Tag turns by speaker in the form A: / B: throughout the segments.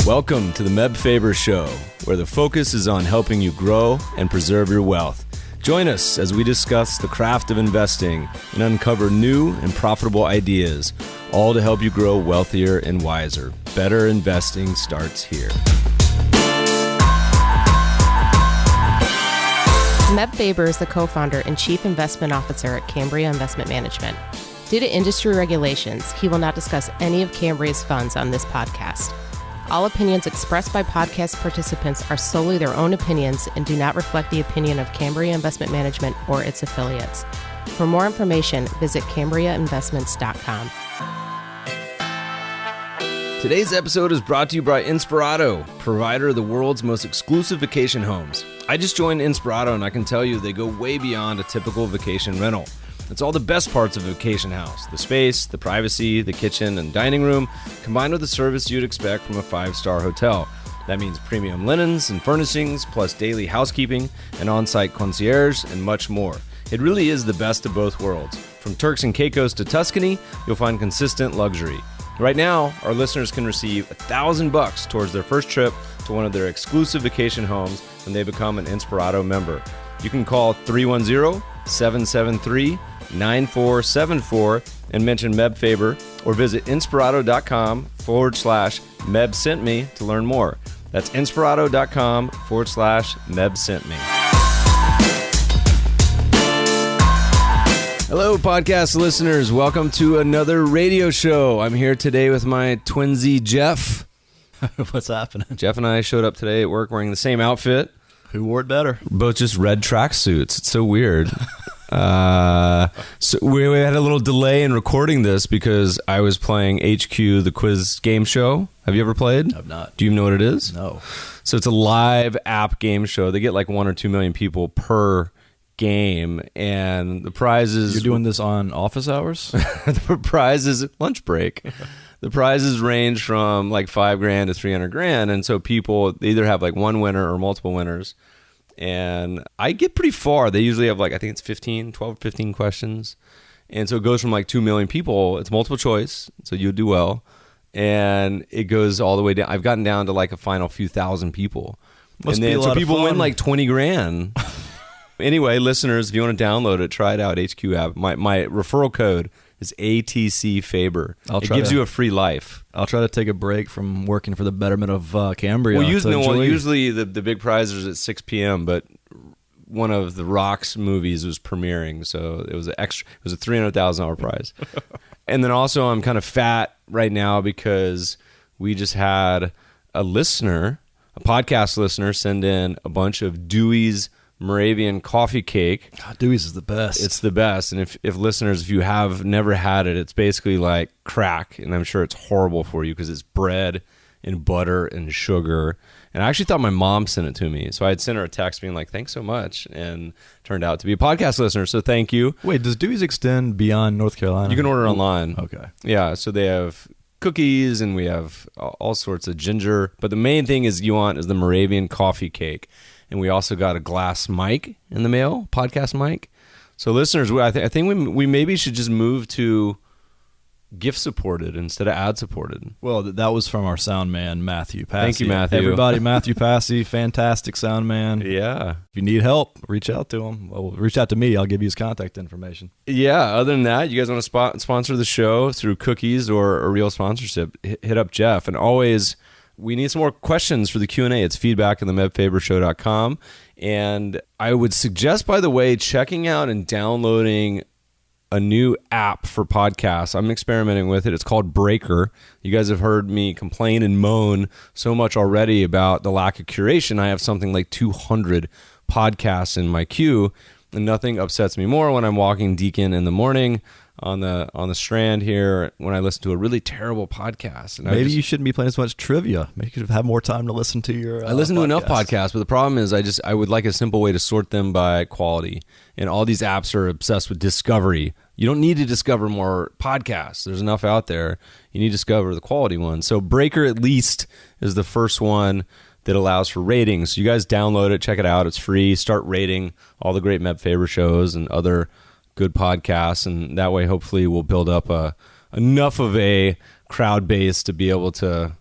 A: Welcome to the Faber Show, where the focus is on helping you grow and preserve your wealth. Join us as we discuss the craft of investing and uncover new and profitable ideas, all to help you grow wealthier and wiser. Better investing starts here.
B: Meb Faber is the co-founder and chief investment officer at Cambria Investment Management. Due to industry regulations, he will not discuss any of Cambria's funds on this podcast. All opinions expressed by podcast participants are solely their own opinions and do not reflect the opinion of Cambria Investment Management or its affiliates. For more information, visit CambriaInvestments.com.
A: Today's episode is brought to you by Inspirato, provider of the world's most exclusive vacation homes. I just joined Inspirato and I can tell you they go way beyond a typical vacation rental. It's all the best parts of a vacation house: the space, the privacy, the kitchen and dining room, combined with the service you'd expect from a 5-star hotel. That means premium linens and furnishings, plus daily housekeeping, an on-site concierge, and much more. It really is the best of both worlds. From Turks and Caicos to Tuscany, you'll find consistent luxury. Right now, our listeners can receive $1,000 towards their first trip to one of their exclusive vacation homes when they become an Inspirato member. You can call 310-773-9474 and mention Meb Faber, or visit inspirato.com/Meb sent me to learn more. That's inspirato.com/Meb sent me. Hello, podcast listeners. Welcome to another radio show. I'm here today with my twinsy Jeff.
C: What's happening?
A: Jeff and I showed up today at work wearing the same outfit.
C: Who wore it better?
A: Both just red tracksuits. It's so weird. So we had a little delay in recording this because I was playing HQ, the quiz game show. Have you ever played?
C: I've not.
A: Do you know what it is?
C: No.
A: So it's a live app game show. They get like 1 or 2 million people per game, and the prizes...
C: You're doing this on office hours?
A: The prizes... Lunch break. The prizes range from like $5,000 to $300,000, and so people either have like one winner or multiple winners. And I get pretty far. They usually have like, I think it's 12 or 15 questions. And so it goes from like 2 million people. It's multiple choice, so you'll do well. And it goes all the way down. I've gotten down to like a final few thousand people.
C: Must be a lot
A: so
C: of
A: people
C: fun.
A: win like $20,000. Anyway, listeners, if you want to download it, try it out, HQ app. My referral code is ATC Faber. It gives you a free life.
C: I'll try to take a break from working for the betterment of Cambria.
A: Well, usually the big prize is at 6 p.m., but one of the Rock's movies was premiering, so it was a $300,000 prize. And then also I'm kind of fat right now because we just had a podcast listener, send in a bunch of Dewey's Moravian coffee cake.
C: God, Dewey's is the best.
A: It's the best. And if listeners, if you have never had it, it's basically like crack. And I'm sure it's horrible for you because it's bread and butter and sugar. And I actually thought my mom sent it to me. So I had sent her a text being like, thanks so much. And turned out to be a podcast listener. So thank you.
C: Wait, does Dewey's extend beyond North Carolina?
A: You can order online.
C: Okay.
A: Yeah. So they have cookies and we have all sorts of ginger. But the main thing is the Moravian coffee cake. And we also got a glass mic in the mail, podcast mic. So listeners, I think we maybe should just move to gift supported instead of ad supported.
C: Well, that was from our sound man, Matthew Passy.
A: Thank you, Matthew.
C: Everybody, Matthew Passy, fantastic sound man.
A: Yeah.
C: If you need help, reach out to him. Well, reach out to me. I'll give you his contact information.
A: Yeah. Other than that, you guys want to sponsor the show through cookies or a real sponsorship, hit up Jeff. And always... we need some more questions for the Q&A. It's feedback at themebfabershow.com. And I would suggest, by the way, checking out and downloading a new app for podcasts. I'm experimenting with it. It's called Breaker. You guys have heard me complain and moan so much already about the lack of curation. I have something like 200 podcasts in my queue, and nothing upsets me more when I'm walking Deacon in the morning on the Strand here when I listen to a really terrible podcast. And
C: maybe you shouldn't be playing as much trivia. Maybe you could have more time to listen to your
A: I listen to enough
C: podcasts.
A: podcasts, but the problem is I would like a simple way to sort them by quality. And all these apps are obsessed with discovery. You don't need to discover more podcasts. There's enough out there. You need to discover the quality ones. So Breaker at least is the first one that allows for ratings. You guys download it, check it out. It's free. Start rating all the great Meb Faber shows and other good podcasts, and that way hopefully we'll build up enough of a crowd base to be able to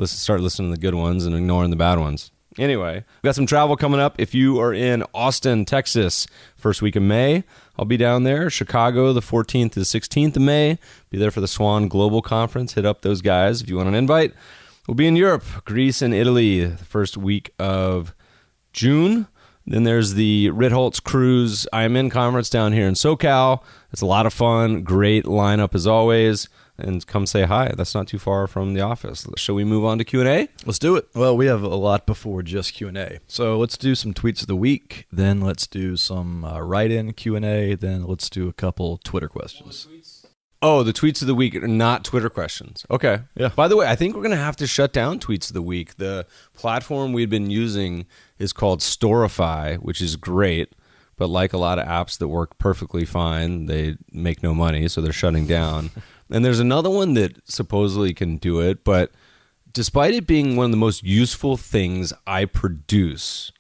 A: start listening to the good ones and ignoring the bad ones. Anyway, we've got some travel coming up. If you are in Austin, Texas, first week of May, I'll be down there. Chicago, the 14th to the 16th of May. Be there for the Swan Global Conference. Hit up those guys if you want an invite. We'll be in Europe, Greece and Italy, the first week of June. Then there's the Ritholtz Cruise IMN Conference down here in SoCal. It's a lot of fun. Great lineup as always. And come say hi. That's not too far from the office. Shall we move on to Q&A?
C: Let's do it. Well, we have a lot before just Q&A. So let's do some tweets of the week. Then let's do some write-in Q&A. Then let's do a couple Twitter questions.
A: Oh, the tweets of the week are not Twitter questions. Okay.
C: Yeah.
A: By the way, I think we're going to have to shut down tweets of the week. The platform we've been using is called Storify, which is great. But like a lot of apps that work perfectly fine, they make no money, so they're shutting down. And there's another one that supposedly can do it, but despite it being one of the most useful things I produce,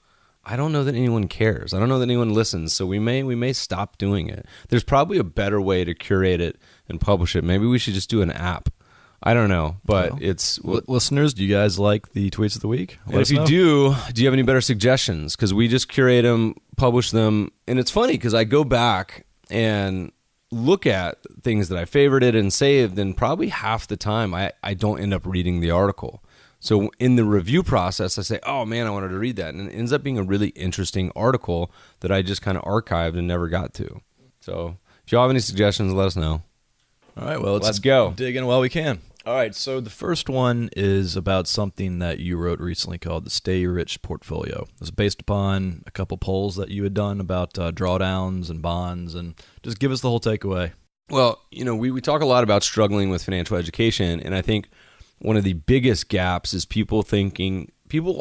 A: I don't know that anyone cares. I don't know that anyone listens, so we may stop doing it. There's probably a better way to curate it and publish it. Maybe we should just do an app. I don't know, but
C: listeners, do you guys like the tweets of the week?
A: And if you do you have any better suggestions? Because we just curate them, publish them, and it's funny because I go back and look at things that I favorited and saved, and probably half the time I don't end up reading the article. So in the review process, I say, oh man, I wanted to read that. And it ends up being a really interesting article that I just kind of archived and never got to. So if y'all have any suggestions, let us know.
C: All right, well,
A: let's go.
C: Dig in while we can. All right, so the first one is about something that you wrote recently called the Stay Rich Portfolio. It was based upon a couple polls that you had done about drawdowns and bonds, and just give us the whole takeaway.
A: Well, we talk a lot about struggling with financial education, and I think one of the biggest gaps is people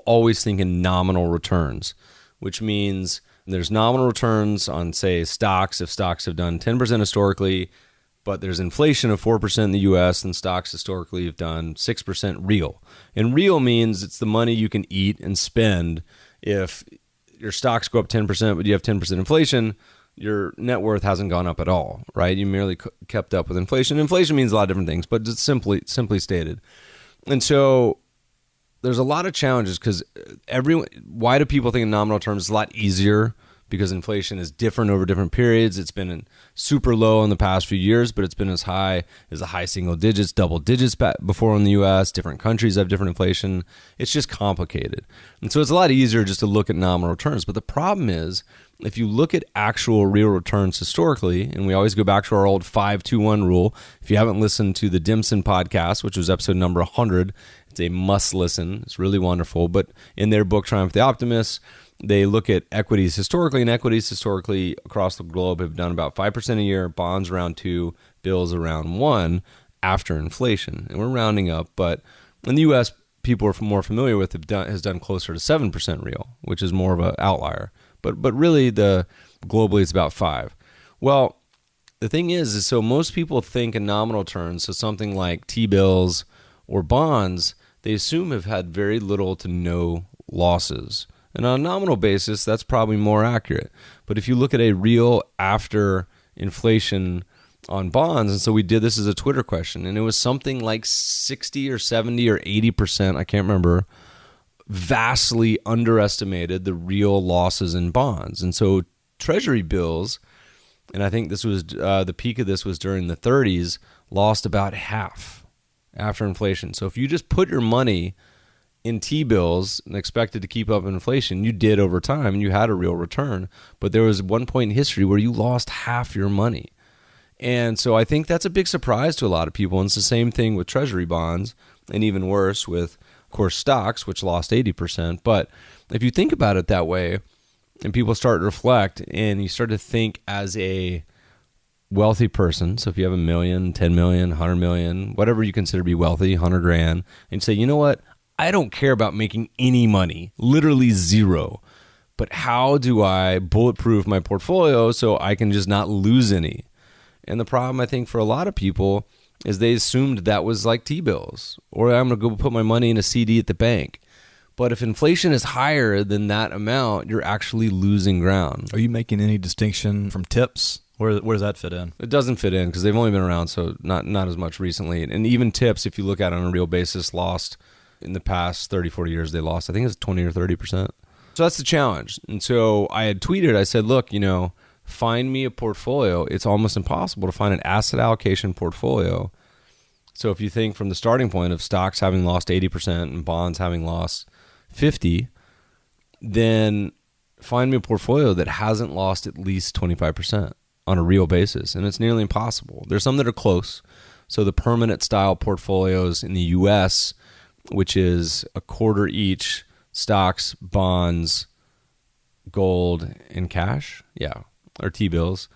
A: always think in nominal returns, which means there's nominal returns on, say, stocks, if stocks have done 10% historically, but there's inflation of 4% in the U.S., and stocks historically have done 6% real. And real means it's the money you can eat and spend. If your stocks go up 10%, but you have 10% inflation, your net worth hasn't gone up at all, right? You merely kept up with inflation. Inflation means a lot of different things, but it's simply stated. And so there's a lot of challenges because why do people think in nominal terms is a lot easier? Because inflation is different over different periods. It's been super low in the past few years, but it's been as high as the high single digits, double digits before in the U.S. Different countries have different inflation. It's just complicated. And so it's a lot easier just to look at nominal returns. But the problem is, if you look at actual real returns historically, and we always go back to our old 5-2-1 rule. If you haven't listened to the Dimson podcast, which was episode number 100, it's a must listen. It's really wonderful. But in their book, Triumph of the Optimists, they look at equities historically, and equities historically across the globe have done about 5% a year, bonds around 2%, bills around 1% after inflation. And we're rounding up, but in the U.S., people are more familiar with has done closer to 7% real, which is more of an outlier. But really, globally, it's about 5%. Well, the thing is so most people think in nominal terms, so something like T-bills or bonds, they assume have had very little to no losses. And on a nominal basis, that's probably more accurate. But if you look at a real after inflation on bonds, and so we did this as a Twitter question, and it was something like 60 or 70 or 80%, I can't remember, vastly underestimated the real losses in bonds. And so treasury bills, and I think this was the peak of this was during the 30s, lost about half after inflation. So if you just put your money in T-bills and expected to keep up inflation, you did over time and you had a real return. But there was one point in history where you lost half your money. And so I think that's a big surprise to a lot of people. And it's the same thing with treasury bonds, and even worse with, of course, stocks, which lost 80%. But if you think about it that way, and people start to reflect, and you start to think as a wealthy person, so if you have $1 million, 10 million, 100 million, whatever you consider to be wealthy, 100 grand, and you say, you know what, I don't care about making any money, literally zero, but how do I bulletproof my portfolio so I can just not lose any? And the problem, I think, for a lot of people is they assumed that was like T-bills, or I'm going to go put my money in a CD at the bank. But if inflation is higher than that amount, you're actually losing ground.
C: Are you making any distinction from tips? Where does that fit in?
A: It doesn't fit in because they've only been around, so not as much recently. And even tips, if you look at it on a real basis, lost in the past 30, 40 years, they lost, I think it's 20 or 30%. So that's the challenge. And so I had tweeted, I said, look, find me a portfolio. It's almost impossible to find an asset allocation portfolio. So if you think from the starting point of stocks having lost 80% and bonds having lost 50%, then find me a portfolio that hasn't lost at least 25% on a real basis. And it's nearly impossible. There's some that are close. So the permanent style portfolios in the U.S., which is a quarter each, stocks, bonds, gold, and cash, or T-bills.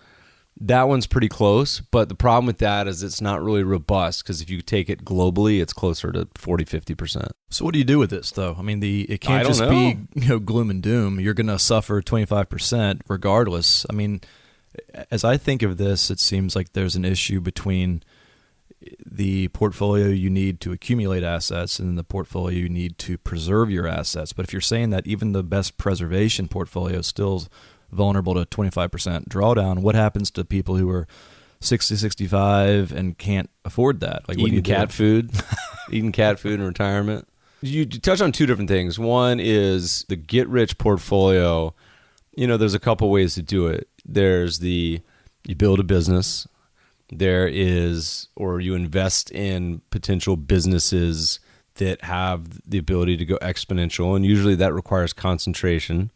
A: That one's pretty close, but the problem with that is it's not really robust because if you take it globally, it's closer to 40, 50%.
C: So what do you do with this, though? I mean, it can't just be gloom and doom. You're going to suffer 25% regardless. I mean, as I think of this, it seems like there's an issue between the portfolio you need to accumulate assets and the portfolio you need to preserve your assets. But if you're saying that even the best preservation portfolio is still vulnerable to 25% drawdown, what happens to people who are 60, 65 and can't afford that? Like
A: eating cat food, eating cat food in retirement. You touch on two different things. One is the get-rich portfolio. There's a couple ways to do it. There's you build a business. There is, or you invest in potential businesses that have the ability to go exponential, and usually that requires concentration.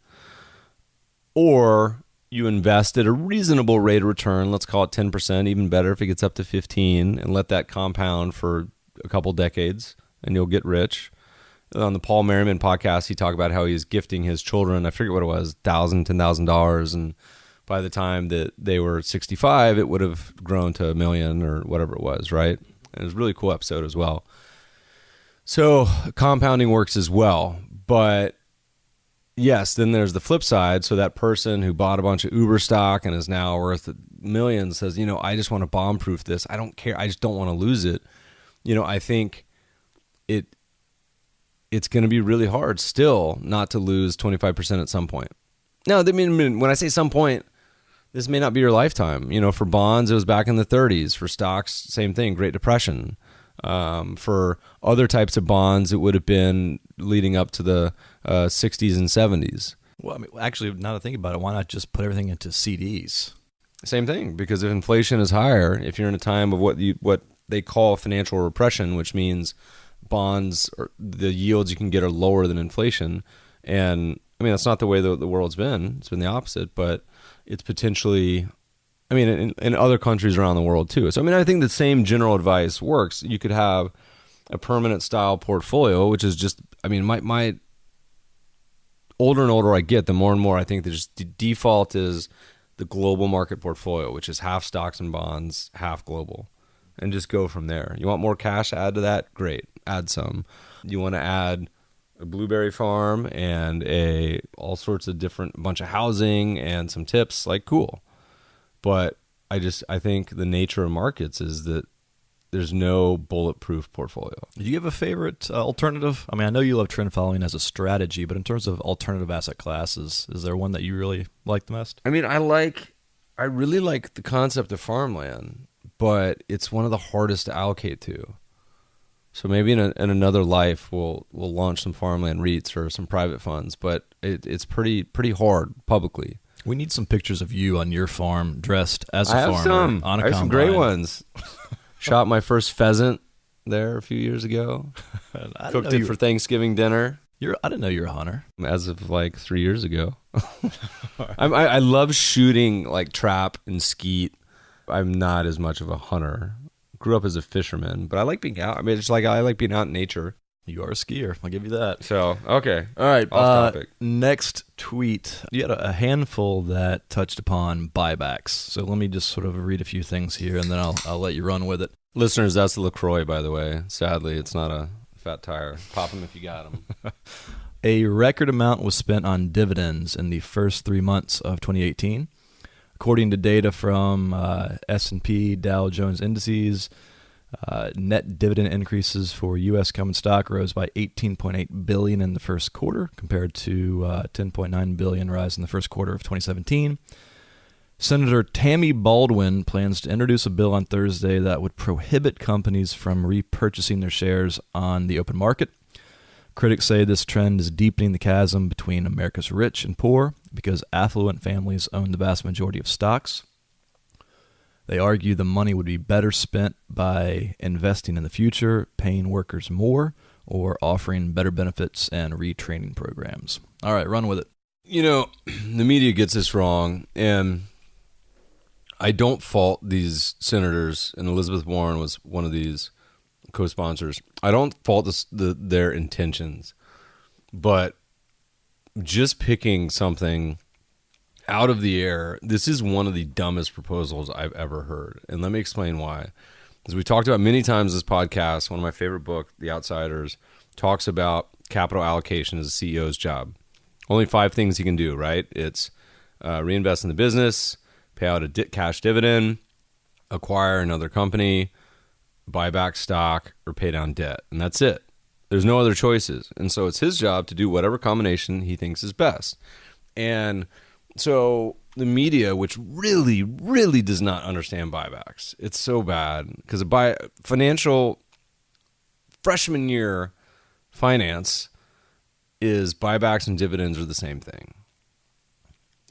A: Or you invest at a reasonable rate of return, let's call it 10%, even better if it gets up to 15%, and let that compound for a couple decades, and you'll get rich. On the Paul Merriman podcast, he talked about how he's gifting his children, I forget what it was, $1,000, $10,000, and by the time that they were 65, it would have grown to $1 million or whatever it was, right? And it was a really cool episode as well. So compounding works as well. But yes, then there's the flip side. So that person who bought a bunch of Uber stock and is now worth millions says, I just want to bomb-proof this. I don't care. I just don't want to lose it. I think it's going to be really hard still not to lose 25% at some point. Now, I mean, when I say some point, this may not be your lifetime. For bonds, it was back in the 30s. For stocks, same thing, Great Depression. For other types of bonds, it would have been leading up to the 60s and 70s.
C: Well, I mean, actually, now that I think about it, why not just put everything into CDs?
A: Same thing, because if inflation is higher, if you're in a time of what they call financial repression, which means bonds, or the yields you can get are lower than inflation, and I mean, that's not the way the world's been. It's been the opposite, but it's potentially, I mean, in other countries around the world too. So, I mean, I think the same general advice works. You could have a permanent style portfolio, which is just, I mean, my older and older I get, the more and more I think that just the default is the global market portfolio, which is half stocks and bonds, half global, and just go from there. You want more cash, add to that? Great. Add some. You want to add a blueberry farm and all sorts of different bunch of housing and some tips, like cool. But I think the nature of markets is that there's no bulletproof portfolio.
C: Do you have a favorite alternative? I mean, I know you love trend following as a strategy, but in terms of alternative asset classes, is there one that you really like the most?
A: I mean, I really like the concept of farmland, but it's one of the hardest to allocate to. So maybe in another life we'll launch some farmland REITs or some private funds, but it's pretty hard publicly.
C: We need some pictures of you on your farm dressed as a farmer.
A: I have some great ones. Shot my first pheasant there a few years ago. Cooked it for Thanksgiving dinner.
C: I didn't know you were a hunter.
A: As of like 3 years ago. I love shooting like trap and skeet. I'm not as much of a hunter. Grew up as a fisherman, but I like being out. I mean, it's like I like being out in nature.
C: You are a skier. I'll give you that.
A: So, okay.
C: All right.
A: Off topic.
C: Next tweet. You had a handful that touched upon buybacks. So let me just sort of read a few things here, and then I'll let you run with it.
A: Listeners, that's the LaCroix, by the way. Sadly, it's not a fat tire. Pop them if you got them.
C: A record amount was spent on dividends in the first 3 months of 2018. According to data from S&P Dow Jones Indices, net dividend increases for U.S. common stock rose by $18.8 billion in the first quarter, compared to $10.9 billion rise in the first quarter of 2017. Senator Tammy Baldwin plans to introduce a bill on Thursday that would prohibit companies from repurchasing their shares on the open market. Critics say this trend is deepening the chasm between America's rich and poor because affluent families own the vast majority of stocks. They argue the money would be better spent by investing in the future, paying workers more, or offering better benefits and retraining programs. All right, run with it.
A: The media gets this wrong, and I don't fault these senators, and Elizabeth Warren was one of these co-sponsors. I don't fault their intentions, but just picking something out of the air, this is one of the dumbest proposals I've ever heard. And let me explain why. As we talked about many times in this podcast, one of my favorite books, The Outsiders, talks about capital allocation as a CEO's job. Only 5 things he can do, right? It's reinvest in the business, pay out a cash dividend, acquire another company, buy back stock, or pay down debt. And that's it. There's no other choices. And so it's his job to do whatever combination he thinks is best. And so the media, which really, really does not understand buybacks, it's so bad because financial freshman year finance is buybacks and dividends are the same thing.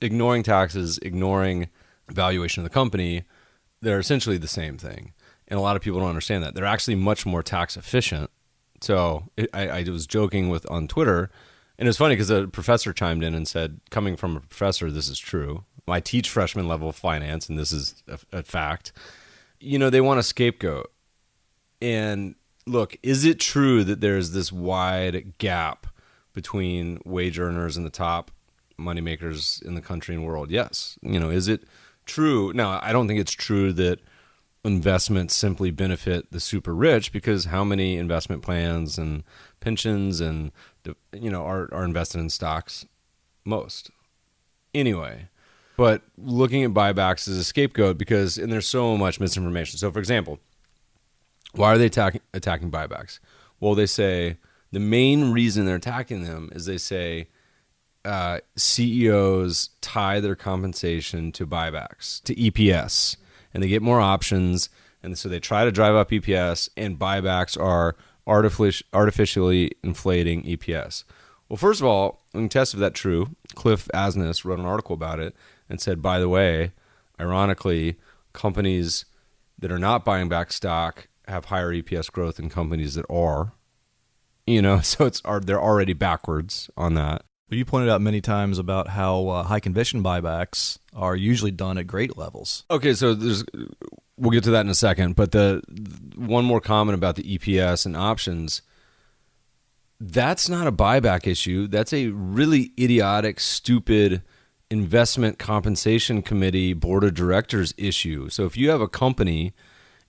A: Ignoring taxes, ignoring valuation of the company, they're essentially the same thing. And a lot of people don't understand that. They're actually much more tax efficient. So I was joking on Twitter, and it was funny because a professor chimed in and said, coming from a professor, this is true. I teach freshman level finance, and this is a fact. They want a scapegoat. And look, is it true that there's this wide gap between wage earners and the top moneymakers in the country and world? Yes. Is it true? Now, I don't think it's true that investments simply benefit the super rich, because how many investment plans and pensions and are invested in stocks? Most. Anyway, but looking at buybacks as a scapegoat and there's so much misinformation. So for example, why are they attacking buybacks? Well, they say the main reason they're attacking them is they say CEOs tie their compensation to buybacks, to EPS, and they get more options, and so they try to drive up EPS, and buybacks are artificially inflating EPS. Well, first of all, we can test if that's true. Cliff Asness wrote an article about it and said, by the way, ironically, companies that are not buying back stock have higher EPS growth than companies that are. So they're already backwards on that.
C: Well, you pointed out many times about how high conviction buybacks are usually done at great levels.
A: Okay, so we'll get to that in a second. But the one more comment about the EPS and options, that's not a buyback issue. That's a really idiotic, stupid investment compensation committee board of directors issue. So if you have a company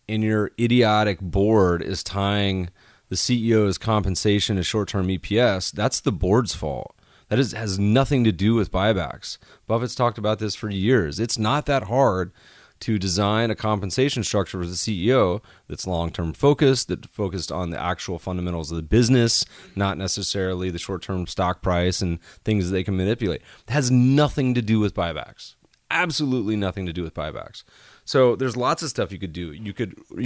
A: and your idiotic board is tying the CEO's compensation to short-term EPS, that's the board's fault. That has nothing to do with buybacks. Buffett's talked about this for years. It's not that hard to design a compensation structure for the CEO that's long-term focused, that focused on the actual fundamentals of the business, not necessarily the short-term stock price and things that they can manipulate. It has nothing to do with buybacks. Absolutely nothing to do with buybacks. So there's lots of stuff you could do. You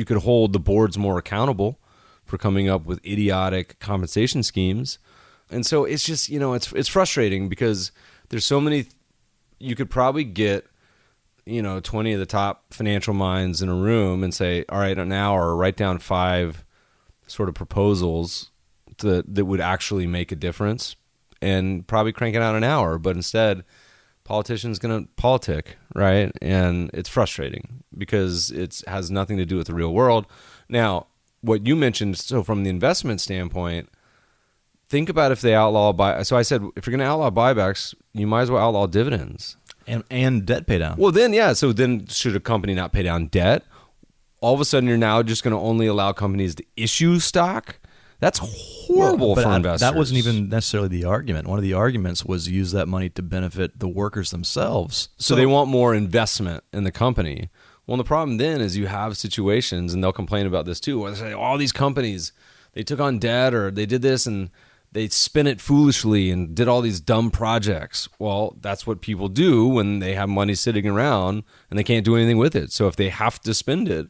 A: could hold the boards more accountable for coming up with idiotic compensation schemes. And so it's just, it's frustrating because there's so many. You could probably get 20 of the top financial minds in a room and say, all right, an hour, write down 5 sort of proposals that would actually make a difference, and probably crank it out an hour. But instead, politicians going to politic, right? And it's frustrating because it has nothing to do with the real world. Now, what you mentioned, so from the investment standpoint, think about if they outlaw So I said, if you're going to outlaw buybacks, you might as well outlaw dividends.
C: And debt pay down.
A: Well, then, yeah. So then should a company not pay down debt? All of a sudden, you're now just going to only allow companies to issue stock? That's horrible for investors.
C: That wasn't even necessarily the argument. One of the arguments was use that money to benefit the workers themselves.
A: So they want more investment in the company. Well, the problem then is you have situations, and they'll complain about this too, where they say, all these companies, they took on debt or they did this and they spent it foolishly and did all these dumb projects. Well, that's what people do when they have money sitting around and they can't do anything with it. So if they have to spend it,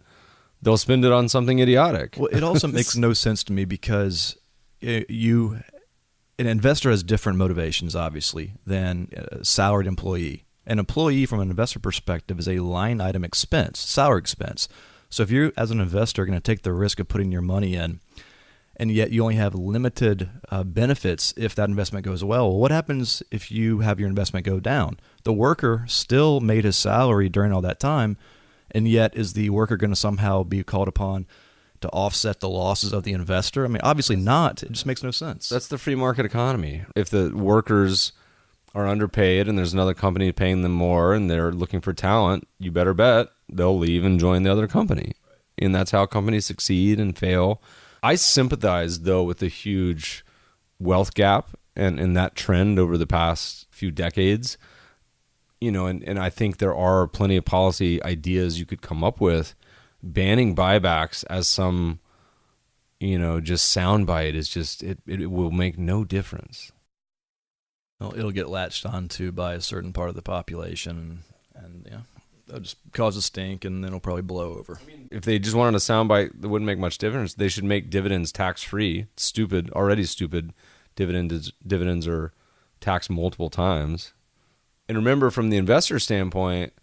A: they'll spend it on something idiotic.
C: Well, it also makes no sense to me because you an investor has different motivations, obviously, than a salaried employee. An employee, from an investor perspective, is a line item expense, salary expense. So if you, as an investor, are going to take the risk of putting your money in, and yet you only have limited benefits if that investment goes well, what happens if you have your investment go down? The worker still made his salary during all that time, and yet is the worker going to somehow be called upon to offset the losses of the investor? I mean, obviously not. It just makes no sense.
A: That's the free market economy. If the workers are underpaid and there's another company paying them more and they're looking for talent, you better bet they'll leave and join the other company. And that's how companies succeed and fail. I sympathize, though, with the huge wealth gap and that trend over the past few decades. And I think there are plenty of policy ideas you could come up with. Banning buybacks as some, just soundbite is just, it will make no difference.
C: Well, it'll get latched onto by a certain part of the population, and that'll just cause a stink, and then it'll probably blow over.
A: If they just wanted a soundbite that wouldn't make much difference, they should make dividends tax-free. Stupid, already stupid. Dividends are taxed multiple times. And remember, from the investor standpoint,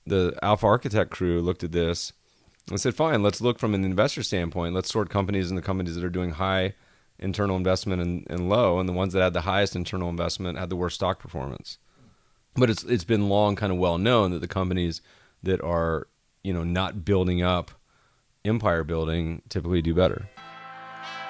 A: the Alpha Architect crew looked at this and said, fine, let's look from an investor standpoint. Let's sort companies into companies that are doing high internal investment and low, and the ones that had the highest internal investment had the worst stock performance. But it's been long kind of well known that the companies that are, not building up empire building typically do better.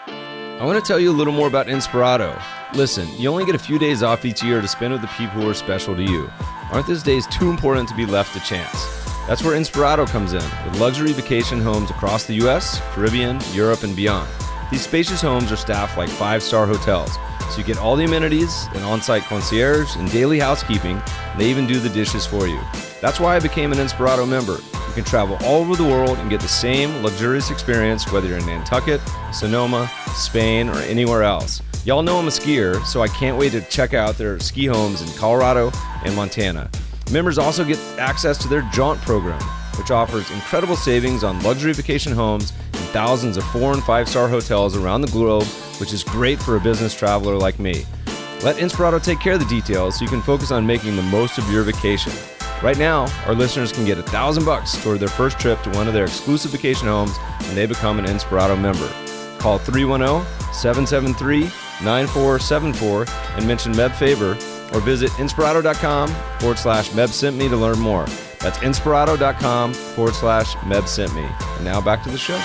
A: I want to tell you a little more about Inspirato. Listen, you only get a few days off each year to spend with the people who are special to you. Aren't those days too important to be left to chance? That's where Inspirato comes in, with luxury vacation homes across the U.S., Caribbean, Europe, and beyond. These spacious homes are staffed like 5-star hotels, so you get all the amenities, an on-site concierge, and daily housekeeping, and they even do the dishes for you. That's why I became an Inspirato member. You can travel all over the world and get the same luxurious experience whether you're in Nantucket, Sonoma, Spain, or anywhere else. Y'all know I'm a skier, so I can't wait to check out their ski homes in Colorado and Montana. Members also get access to their Jaunt program, which offers incredible savings on luxury vacation homes in thousands of 4- and 5-star hotels around the globe, which is great for a business traveler like me. Let Inspirato take care of the details so you can focus on making the most of your vacation. Right now, our listeners can get $1,000 toward their first trip to one of their exclusive vacation homes when they become an Inspirato member. Call 310-773-9474 and mention Meb Faber, or visit Inspirato.com/MebSentMe to learn more. That's Inspirato.com/MebSentMe. And now back to the show.
C: All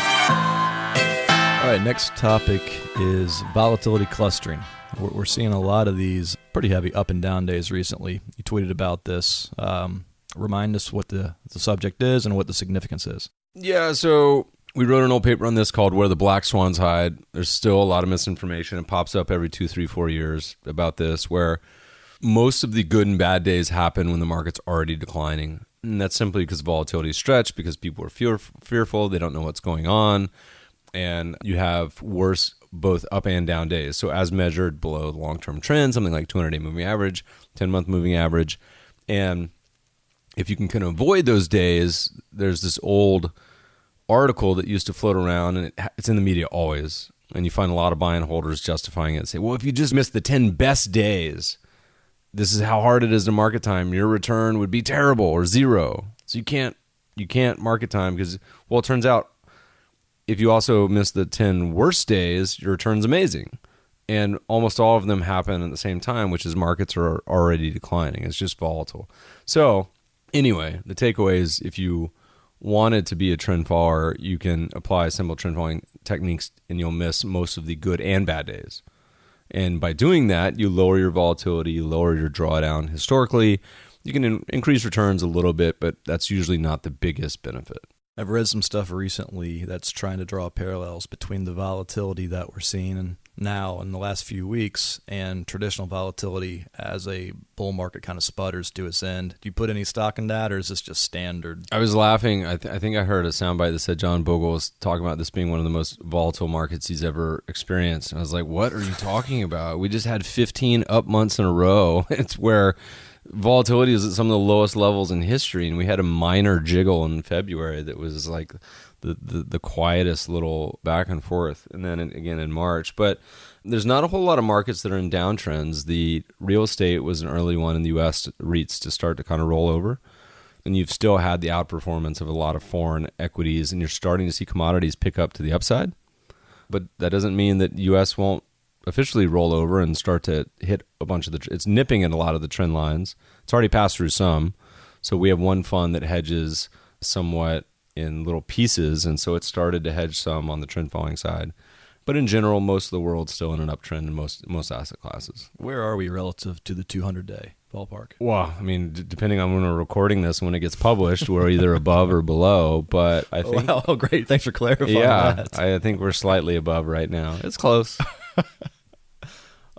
C: right, next topic is volatility clustering. We're seeing a lot of these pretty heavy up and down days recently. You tweeted about this. Remind us what the subject is and what the significance is.
A: Yeah, so we wrote an old paper on this called Where the Black Swans Hide. There's still a lot of misinformation. It pops up every 2, 3, 4 years about this, where most of the good and bad days happen when the market's already declining. And that's simply because volatility is stretched, because people are fearful, they don't know what's going on, and you have worse both up and down days. So as measured below the long-term trend, something like 200-day moving average, 10-month moving average. And if you can avoid those days, there's this old article that used to float around, and it's in the media always, and you find a lot of buy and holders justifying it. Say, well, if you just miss the 10 best days, this is how hard it is to market time. Your return would be terrible or zero. So you can't market time because, well, it turns out if you also miss the 10 worst days, your return's amazing. And almost all of them happen at the same time, which is markets are already declining. It's just volatile. So anyway, the takeaway is if you wanted to be a trend follower, you can apply simple trend following techniques and you'll miss most of the good and bad days. And by doing that, you lower your volatility, you lower your drawdown. Historically, you can increase returns a little bit, but that's usually not the biggest benefit.
C: I've read some stuff recently that's trying to draw parallels between the volatility that we're seeing and now in the last few weeks and traditional volatility as a bull market kind of sputters to its end. Do you put any stock in that, or is this just standard?
A: I was laughing. I think I heard a soundbite that said John Bogle was talking about this being one of the most volatile markets he's ever experienced. And I was like, what are you talking about? We just had 15 up months in a row. It's where volatility is at some of the lowest levels in history, and we had a minor jiggle in February that was like the quietest little back and forth, and then again in March. But there's not a whole lot of markets that are in downtrends. The real estate was an early one in the U.S. REITs to start to kind of roll over, and you've still had the outperformance of a lot of foreign equities, and you're starting to see commodities pick up to the upside. But that doesn't mean that U.S. won't officially roll over and start to hit a bunch of it's nipping at a lot of the trend lines. It's already passed through some. So we have one fund that hedges somewhat in little pieces, and so it started to hedge some on the trend following side. But in general, most of the world's still in an uptrend in most asset classes.
C: Where are we relative to the 200-day ballpark?
A: Well, I mean, depending on when we're recording this and when it gets published, we're either above or below. But I think,
C: oh, great! Thanks for clarifying that.
A: I think we're slightly above right now. It's close.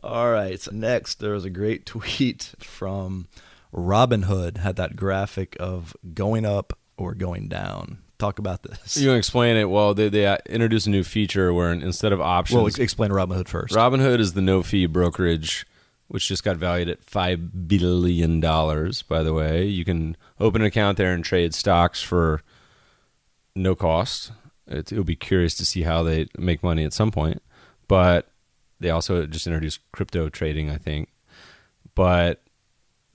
C: All right. So next, there was a great tweet from Robinhood. Had that graphic of going up or going down. Talk about this.
A: You want to explain it? Well, they introduced a new feature where instead of options...
C: Well, explain Robinhood first.
A: Robinhood is the no-fee brokerage, which just got valued at $5 billion, by the way. You can open an account there and trade stocks for no cost. It'll be curious to see how they make money at some point. But they also just introduced crypto trading, I think. But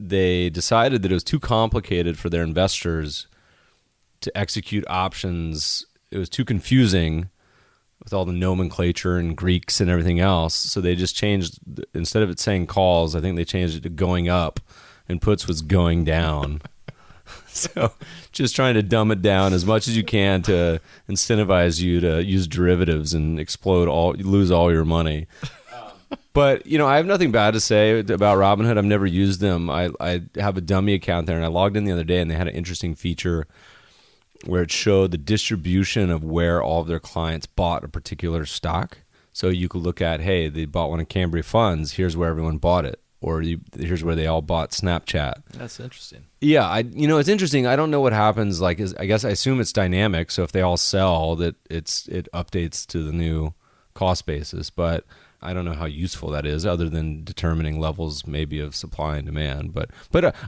A: they decided that it was too complicated for their investors to execute options. It was too confusing with all the nomenclature and Greeks and everything else. So they just changed, instead of it saying calls, I think they changed it to going up, and puts was going down. So just trying to dumb it down as much as you can to incentivize you to use derivatives and lose all your money. But, I have nothing bad to say about Robinhood. I've never used them. I have a dummy account there, and I logged in the other day, and they had an interesting feature where it showed the distribution of where all of their clients bought a particular stock. So you could look at, hey, they bought one of Cambria funds. Here's where everyone bought it. Or here's where they all bought Snapchat.
C: That's interesting.
A: Yeah, it's interesting. I don't know what happens. I guess I assume it's dynamic. So if they all sell, that it updates to the new cost basis. But I don't know how useful that is, other than determining levels maybe of supply and demand. But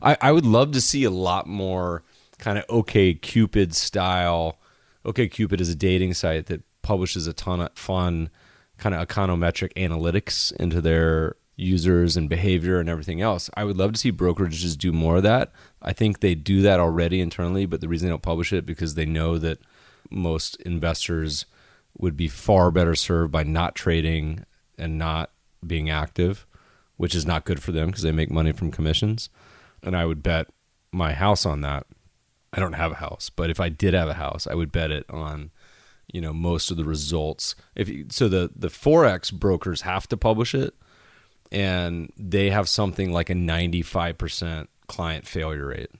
A: I would love to see a lot more kind of OkCupid style. OkCupid is a dating site that publishes a ton of fun kind of econometric analytics into their users and behavior and everything else. I would love to see brokerages do more of that. I think they do that already internally, but the reason they don't publish it because they know that most investors would be far better served by not trading and not being active, which is not good for them because they make money from commissions. And I would bet my house on that. I don't have a house, but if I did have a house, I would bet it on, most of the results. So the Forex brokers have to publish it, and they have something like a 95% client failure rate,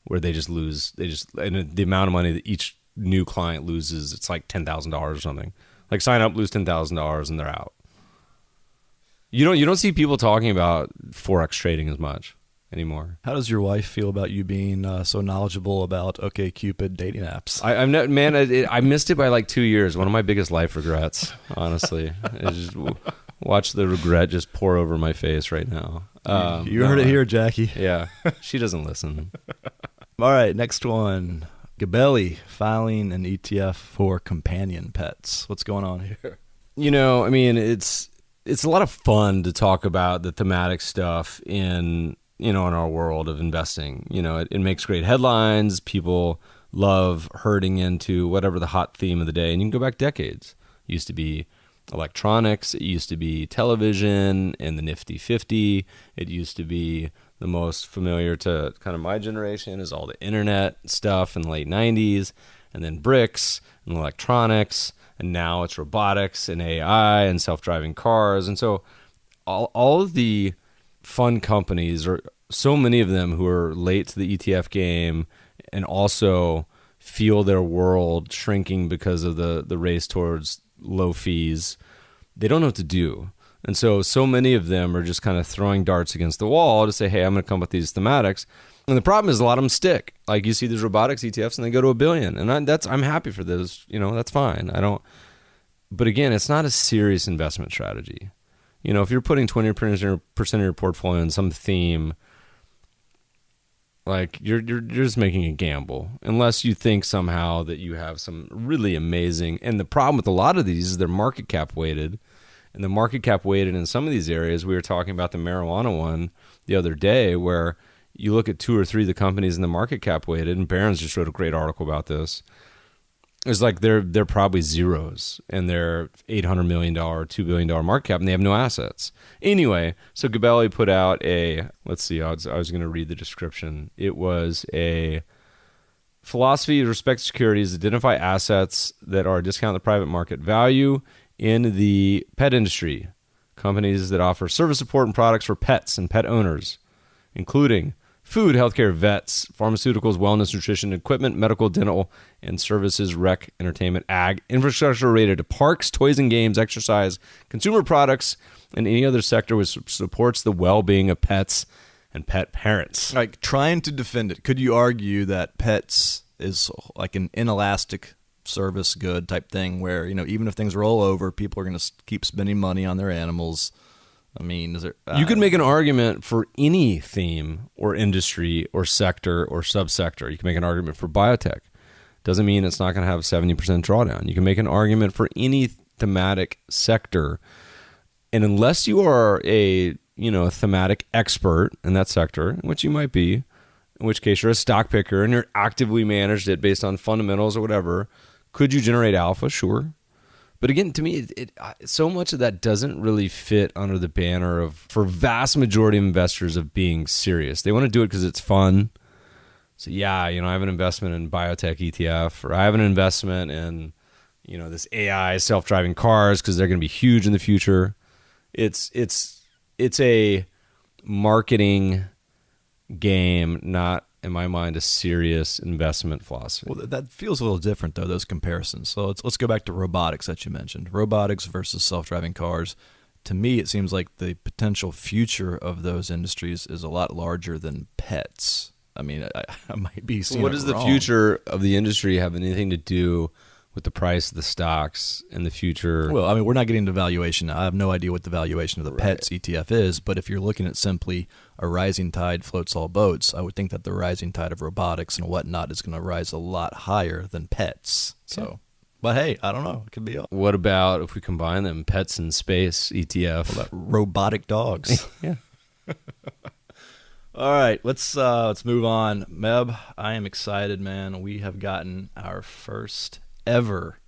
A: where they just lose. And the amount of money that each new client loses, it's like $10,000 or something. Like sign up, lose $10,000, and they're out. You don't see people talking about Forex trading as much anymore.
C: How does your wife feel about you being so knowledgeable about OkCupid dating apps?
A: I missed it by like 2 years. One of my biggest life regrets, honestly. Is just watch the regret just pour over my face right now.
C: You heard it here, Jackie.
A: Yeah, she doesn't listen.
C: All right, next one. Gabelli filing an ETF for companion pets. What's going on here?
A: It's a lot of fun to talk about the thematic stuff in our world of investing. It makes great headlines. People love herding into whatever the hot theme of the day. And you can go back decades. It used to be electronics. It used to be television and the Nifty 50. It used to be the most familiar to kind of my generation is all the internet stuff in the late 90s, and then bricks and electronics. And now it's robotics and AI and self-driving cars. And so all of the fun companies, or so many of them who are late to the ETF game and also feel their world shrinking because of the race towards low fees, they don't know what to do. And so many of them are just kind of throwing darts against the wall to say, hey, I'm going to come up with these thematics. And the problem is a lot of them stick. Like you see these robotics ETFs and they go to $1 billion. And I'm happy for those. That's fine. But again, it's not a serious investment strategy. If you're putting 20% of your portfolio in some theme, Like you're just making a gamble unless you think somehow that you have some really amazing. And the problem with a lot of these is they're market cap weighted, and the market cap weighted in some of these areas. We were talking about the marijuana one the other day, where you look at 2 or 3 of the companies in the market cap weighted, and Barron's just wrote a great article about this. It's like they're probably zeros, and they're $800 million, $2 billion market cap, and they have no assets. Anyway, so Gabelli put out let's see, I was going to read the description. It was a philosophy with respect to securities, identify assets that are discounted the private market value in the pet industry, companies that offer service support and products for pets and pet owners, including food, healthcare, vets, pharmaceuticals, wellness, nutrition, equipment, medical, dental, and services, rec, entertainment, ag, infrastructure related to parks, toys and games, exercise, consumer products, and any other sector which supports the well-being of pets and pet parents.
C: Like, trying to defend it, could you argue that pets is like an inelastic service good type thing where, even if things roll over, people are going to keep spending money on their animals? I mean,
A: you could make an argument for any theme or industry or sector or subsector. You can make an argument for biotech. Doesn't mean it's not going to have 70% drawdown. You can make an argument for any thematic sector. And unless you are a thematic expert in that sector, which you might be, in which case you're a stock picker and you're actively managed it based on fundamentals or whatever, could you generate alpha? Sure. But again, to me, so much of that doesn't really fit under the banner of, for vast majority of investors, of being serious. They want to do it because it's fun. So yeah, I have an investment in biotech ETF, or I have an investment in, this AI self-driving cars because they're going to be huge in the future. It's a marketing game, not, in my mind, a serious investment philosophy.
C: Well, that feels a little different, though, those comparisons. So let's go back to robotics that you mentioned. Robotics versus self-driving cars. To me, it seems like the potential future of those industries is a lot larger than pets. I mean, I might be seeing
A: What does
C: the
A: future of the industry have anything to do with the price of the stocks in the future?
C: Well, I mean, we're not getting into valuation. I have no idea what the valuation of the pets ETF is, but if you're looking at simply a rising tide floats all boats, I would think that the rising tide of robotics and whatnot is going to rise a lot higher than pets. So, but hey, I don't know. It could be.
A: What about if we combine them, pets in space ETF?
C: What about robotic dogs?
A: Yeah.
C: All right, let's move on. Meb, I am excited, man. We have gotten our first ever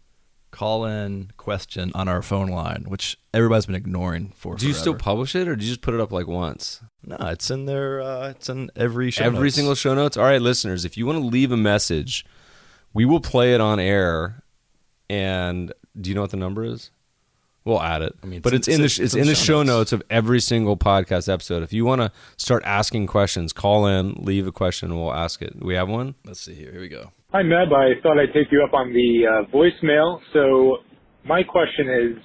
C: call-in question on our phone line, which everybody's been ignoring for
A: Do you
C: forever.
A: still publish it, or do you just put it up like once?
C: No, it's in there. It's in every show
A: Every
C: notes.
A: single show notes? All right, listeners, if you want to leave a message, we will play it on air. And do you know what the number is? We'll add it.
C: I mean,
A: but it's in the show notes of every single podcast episode. If you want to start asking questions, call in, leave a question, and we'll ask it. Do we have one?
C: Let's see here. Here we go.
D: Hi, Meb. I thought I'd take you up on the voicemail. So my question is,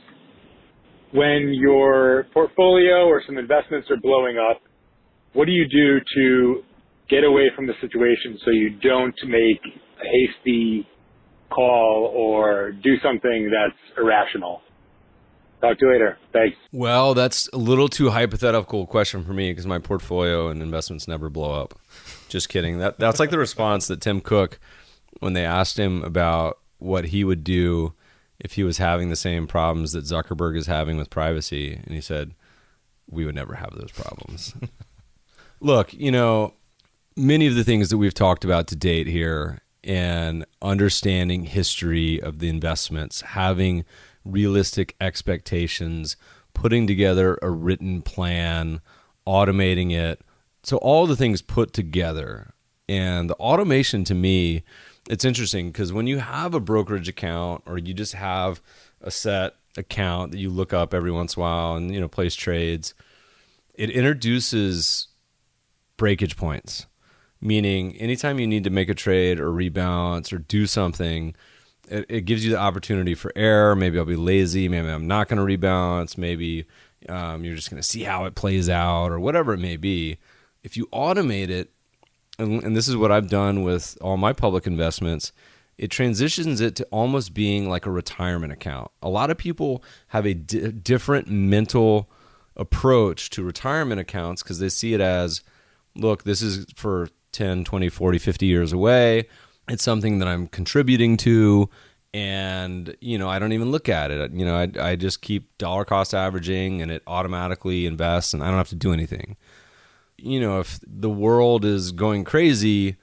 D: when your portfolio or some investments are blowing up, what do you do to get away from the situation so you don't make a hasty call or do something that's irrational? Talk to you later. Thanks.
A: Well, that's a little too hypothetical question for me because my portfolio and investments never blow up. Just kidding. That's like the response that Tim Cook, when they asked him about what he would do if he was having the same problems that Zuckerberg is having with privacy, and he said, we would never have those problems. Look, many of the things that we've talked about to date here, and understanding history of the investments, having realistic expectations, putting together a written plan, automating it. So all the things put together. And the automation, to me, it's interesting because when you have a brokerage account or you just have a set account that you look up every once in a while and place trades, it introduces breakage points. Meaning anytime you need to make a trade or rebalance or do something, it gives you the opportunity for error. Maybe I'll be lazy. Maybe I'm not going to rebalance. Maybe you're just going to see how it plays out or whatever it may be. If you automate it, and this is what I've done with all my public investments, it transitions it to almost being like a retirement account. A lot of people have a different mental approach to retirement accounts because they see it as, look, this is for 10, 20, 40, 50 years away. It's something that I'm contributing to, and, I don't even look at it. I just keep dollar cost averaging, and it automatically invests, and I don't have to do anything. If the world is going crazy,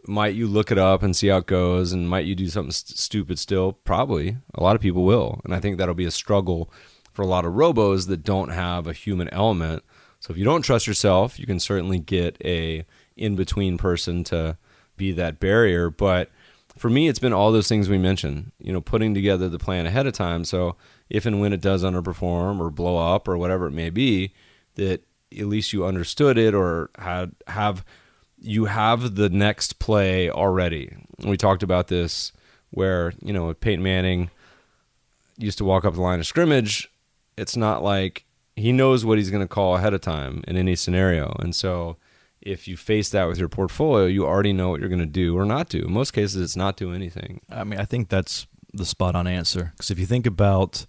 A: might you look it up and see how it goes, and might you do something stupid still? Probably. A lot of people will, and I think that'll be a struggle for a lot of robos that don't have a human element. So if you don't trust yourself, you can certainly get a in-between person to be that barrier. But for me, it's been all those things we mentioned, putting together the plan ahead of time. So if and when it does underperform or blow up or whatever it may be, that at least you understood it or you have the next play already. We talked about this where, Peyton Manning used to walk up the line of scrimmage. It's not like he knows what he's going to call ahead of time in any scenario. And so if you face that with your portfolio, you already know what you're going to do or not do. In most cases, it's not do anything.
C: I think that's the spot on answer. Because if you think about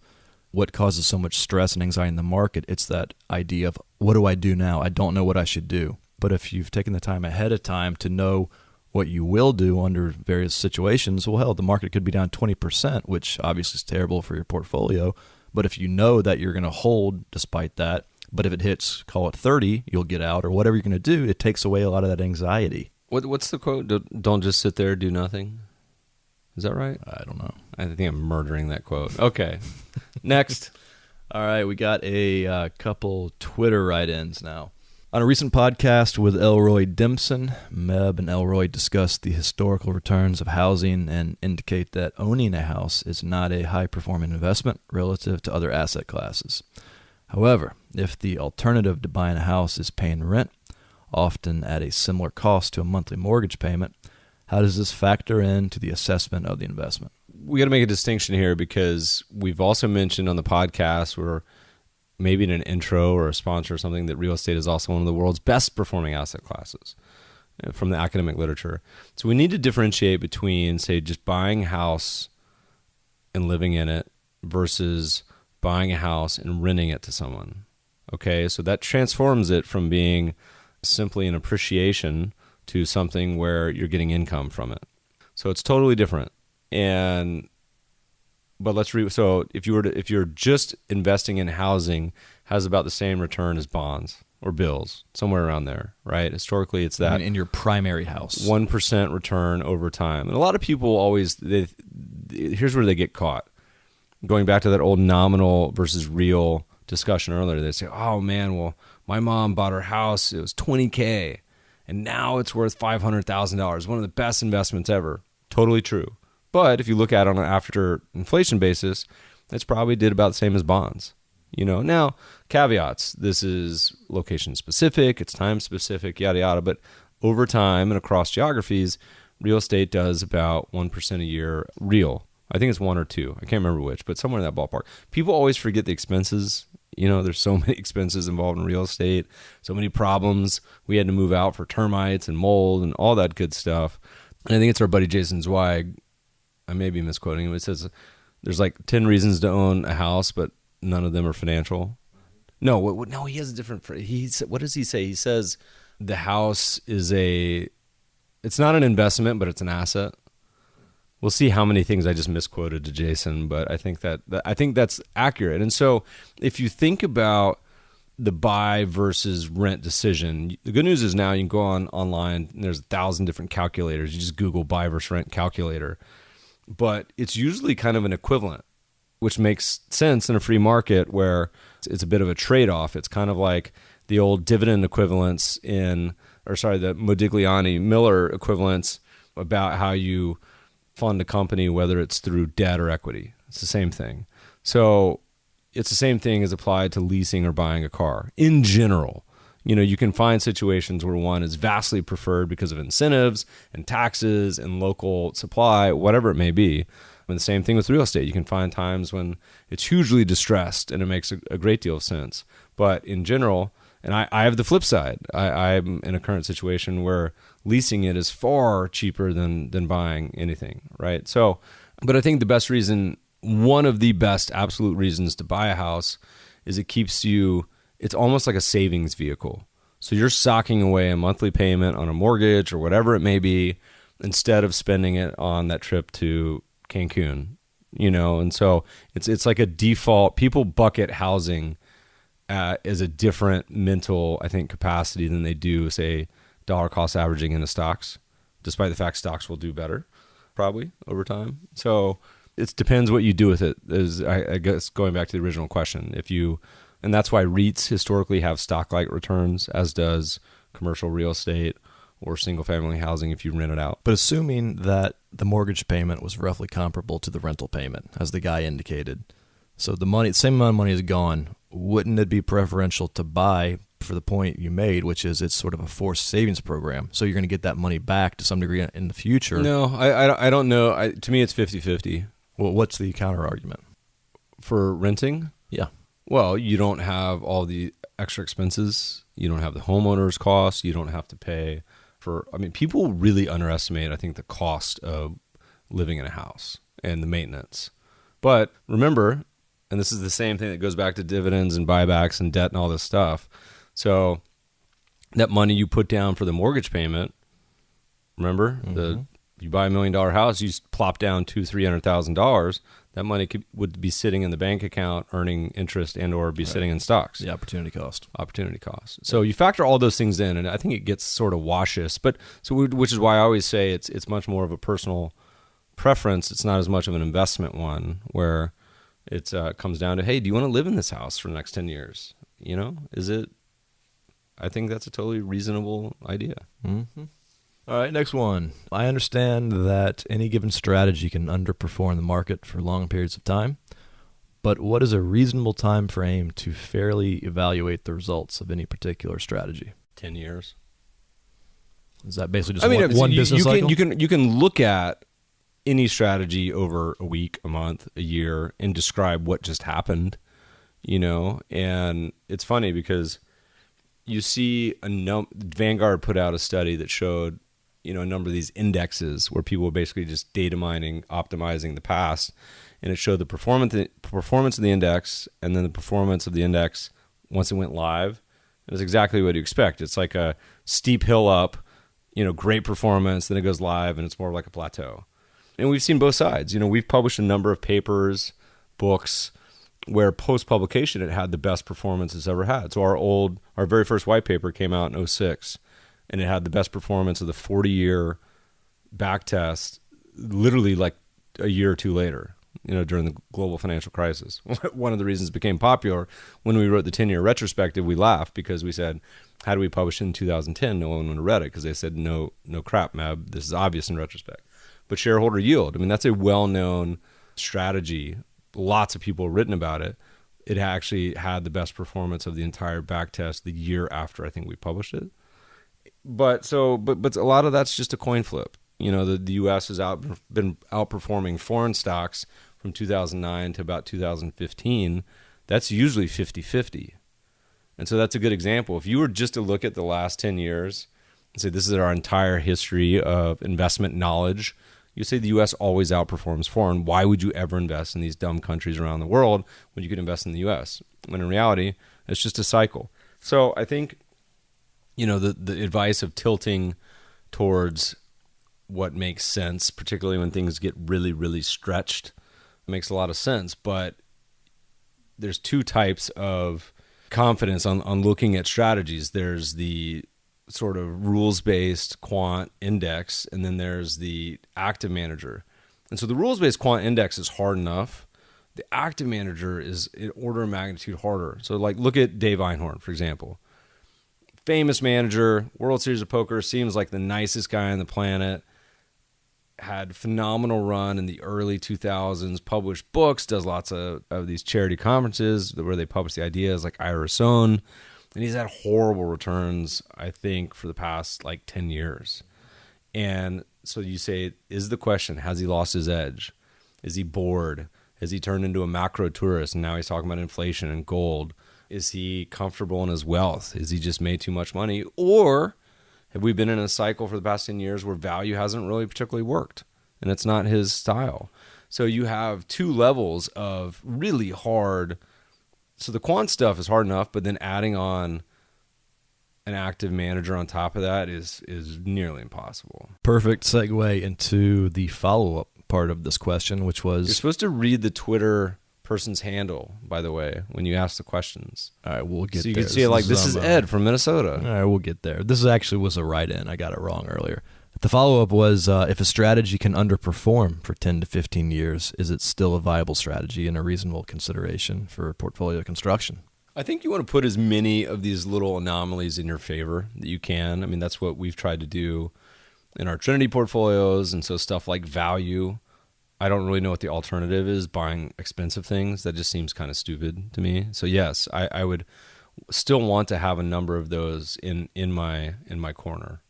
C: what causes so much stress and anxiety in the market, it's that idea of, what do I do now? I don't know what I should do. But if you've taken the time ahead of time to know what you will do under various situations, well, hell, the market could be down 20%, which obviously is terrible for your portfolio. But if you know that you're going to hold despite that, but if it hits, call it 30, you'll get out, or whatever you're going to do, it takes away a lot of that anxiety.
A: What's the quote? Don't just sit there, do nothing. Is that right?
C: I don't know.
A: I think I'm murdering that quote. Okay. Next.
C: All right, we got a couple Twitter write-ins now. On a recent podcast with Elroy Dempson, Meb and Elroy discussed the historical returns of housing and indicate that owning a house is not a high-performing investment relative to other asset classes. However, if the alternative to buying a house is paying rent, often at a similar cost to a monthly mortgage payment, how does this factor into the assessment of the investment?
A: We got to make a distinction here because we've also mentioned on the podcast where maybe in an intro or a sponsor or something that real estate is also one of the world's best performing asset classes from the academic literature. So we need to differentiate between, say, just buying a house and living in it versus buying a house and renting it to someone. Okay, so that transforms it from being simply an appreciation to something where you're getting income from it. So it's totally different. So if you're just investing in housing, has about the same return as bonds or bills, somewhere around there, right? Historically, it's that
C: in your primary house,
A: 1% return over time. And a lot of people always, here's where they get caught. Going back to that old nominal versus real discussion earlier, they say, "Oh man, well, my mom bought her house; it was $20K, and now it's worth $500,000. One of the best investments ever." Totally true. But if you look at it on an after inflation basis, it's probably did about the same as bonds. Now caveats. This is location specific, it's time specific, yada yada. But over time and across geographies, real estate does about 1% a year real. I think it's 1 or 2. I can't remember which, but somewhere in that ballpark. People always forget the expenses. There's so many expenses involved in real estate, so many problems. We had to move out for termites and mold and all that good stuff. And I think it's our buddy Jason Zweig. I may be misquoting him. It says there's like 10 reasons to own a house, but none of them are financial. No, he has a different. What does he say? He says the house is it's not an investment, but it's an asset. We'll see how many things I just misquoted to Jason, but I think that's accurate. And so if you think about the buy versus rent decision, the good news is now you can go online and there's 1,000 different calculators. You just Google buy versus rent calculator. But it's usually kind of an equivalent, which makes sense in a free market where it's a bit of a trade-off. It's kind of like the old dividend equivalents the Modigliani-Miller equivalents about how you fund a company, whether it's through debt or equity. It's the same thing. So it's the same thing as applied to leasing or buying a car. In general, you can find situations where one is vastly preferred because of incentives and taxes and local supply, whatever it may be. And the same thing with real estate. You can find times when it's hugely distressed and it makes a great deal of sense. But in general, and I have the flip side. I'm in a current situation where leasing it is far cheaper than buying anything, right? So, but I think the best reason, one of the best absolute reasons to buy a house is it keeps you, it's almost like a savings vehicle. So you're socking away a monthly payment on a mortgage or whatever it may be instead of spending it on that trip to Cancun, and so it's like a default. People bucket housing as a different mental, I think, capacity than they do, say, dollar cost averaging into stocks, despite the fact stocks will do better probably over time. So it depends what you do with it, is I guess going back to the original question. And that's why REITs historically have stock-like returns, as does commercial real estate or single-family housing if you rent it out.
C: But assuming that the mortgage payment was roughly comparable to the rental payment, as the guy indicated, so the same amount of money is gone, wouldn't it be preferential to buy for the point you made, which is it's sort of a forced savings program? So you're going to get that money back to some degree in the future.
A: No, I don't know. To me, it's 50-50.
C: Well, what's the counter argument?
A: For renting?
C: Yeah.
A: Well, you don't have all the extra expenses. You don't have the homeowner's costs. You don't have to pay for, people really underestimate, I think, the cost of living in a house and the maintenance. But remember, and this is the same thing that goes back to dividends and buybacks and debt and all this stuff. So that money you put down for the mortgage payment, remember, you buy $1 million house, you plop down $200,000-$300,000. That money would be sitting in the bank account, earning interest and or be sitting in stocks.
C: The opportunity cost.
A: So you factor all those things in, and I think it gets sort of washes. Which is why I always say it's much more of a personal preference. It's not as much of an investment one, where it comes down to, hey, do you want to live in this house for the next 10 years? Is it? I think that's a totally reasonable idea.
C: Mm-hmm. All right, next one. I understand that any given strategy can underperform the market for long periods of time, but what is a reasonable time frame to fairly evaluate the results of any particular strategy?
A: 10 years.
C: Is that basically just one business cycle?
A: You can look at any strategy over a week, a month, a year, and describe what just happened, and it's funny because you see Vanguard put out a study that showed a number of these indexes where people were basically just data mining, optimizing the past, and it showed the performance of the index and then the performance of the index once it went live. It was exactly what you expect. It's like a steep hill up, great performance, then it goes live and it's more like a plateau. And we've seen both sides. We've published a number of papers, books, where post-publication it had the best performance it's ever had. So our very first white paper came out in 2006, and it had the best performance of the 40-year back test, literally like a year or two later, during the global financial crisis. One of the reasons it became popular, when we wrote the 10-year retrospective, we laughed because we said, how do we publish it in 2010? No one would have read it because they said, no crap, Meb, this is obvious in retrospect. But shareholder yield, that's a well-known strategy. Lots of people have written about it. It actually had the best performance of the entire back test the year after I think we published it. But a lot of that's just a coin flip. The U.S. has been outperforming foreign stocks from 2009 to about 2015. That's usually 50-50. And so that's a good example. If you were just to look at the last 10 years and say this is our entire history of investment knowledge, you say the U.S. always outperforms foreign. Why would you ever invest in these dumb countries around the world when you could invest in the U.S.? When in reality, it's just a cycle. So I think, the advice of tilting towards what makes sense, particularly when things get really, really stretched, makes a lot of sense. But there's two types of confidence on looking at strategies. There's the sort of rules-based quant index, and then there's the active manager. And so the rules-based quant index is hard enough. The active manager is an order of magnitude harder. So look at Dave Einhorn, for example. Famous manager, World Series of Poker, seems like the nicest guy on the planet, had phenomenal run in the early 2000s, published books, does lots of these charity conferences where they publish the ideas like Ira's Own. And he's had horrible returns, I think, for the past 10 years. And so you say, is the question, has he lost his edge? Is he bored? Has he turned into a macro tourist and now he's talking about inflation and gold? Is he comfortable in his wealth? Is he just made too much money? Or have we been in a cycle for the past 10 years where value hasn't really particularly worked and it's not his style? So you have two levels of really hard. So the quant stuff is hard enough, but then adding on an active manager on top of that is nearly impossible.
C: Perfect segue into the follow-up part of this question, which was...
A: You're supposed to read the Twitter person's handle, by the way, when you ask the questions.
C: All right, we'll get there.
A: So you can see it like, this is Ed from Minnesota.
C: All right, we'll get there. This actually was a write-in. I got it wrong earlier. The follow-up was, if a strategy can underperform for 10 to 15 years, is it still a viable strategy and a reasonable consideration for portfolio construction?
A: I think you want to put as many of these little anomalies in your favor that you can. I mean, that's what we've tried to do in our Trinity portfolios. And so stuff like value, I don't really know what the alternative is, buying expensive things. That just seems kind of stupid to me. So yes, I would still want to have a number of those in my corner.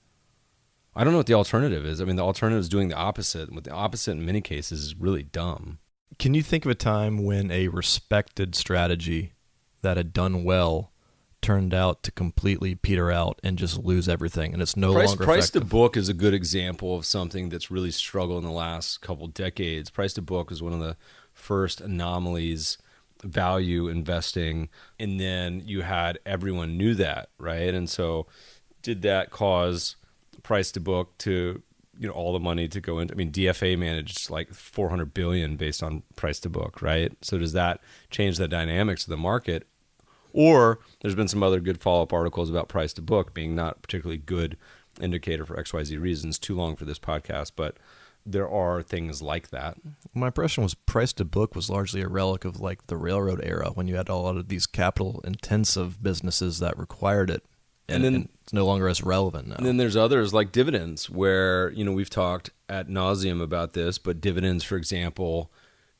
A: I don't know what the alternative is. I mean, the alternative is doing the opposite. And what the opposite in many cases is really dumb.
C: Can you think of a time when a respected strategy that had done well turned out to completely peter out and just lose everything, and it's no longer effective?
A: Price to book is a good example of something that's really struggled in the last couple decades. Price to book was one of the first anomalies, value investing, and then you had everyone knew that, right? And so did that cause price to book to, all the money to go into, I mean, DFA managed like $400 billion based on price to book, right? So does that change the dynamics of the market? Or there's been some other good follow-up articles about price to book being not a particularly good indicator for XYZ reasons. Too long for this podcast, but there are things like that.
C: My impression was price to book was largely a relic of like the railroad era, when you had a lot of these capital-intensive businesses that required it. And then it's no longer as relevant now.
A: And then there's others like dividends where, we've talked ad nauseum about this, but dividends, for example,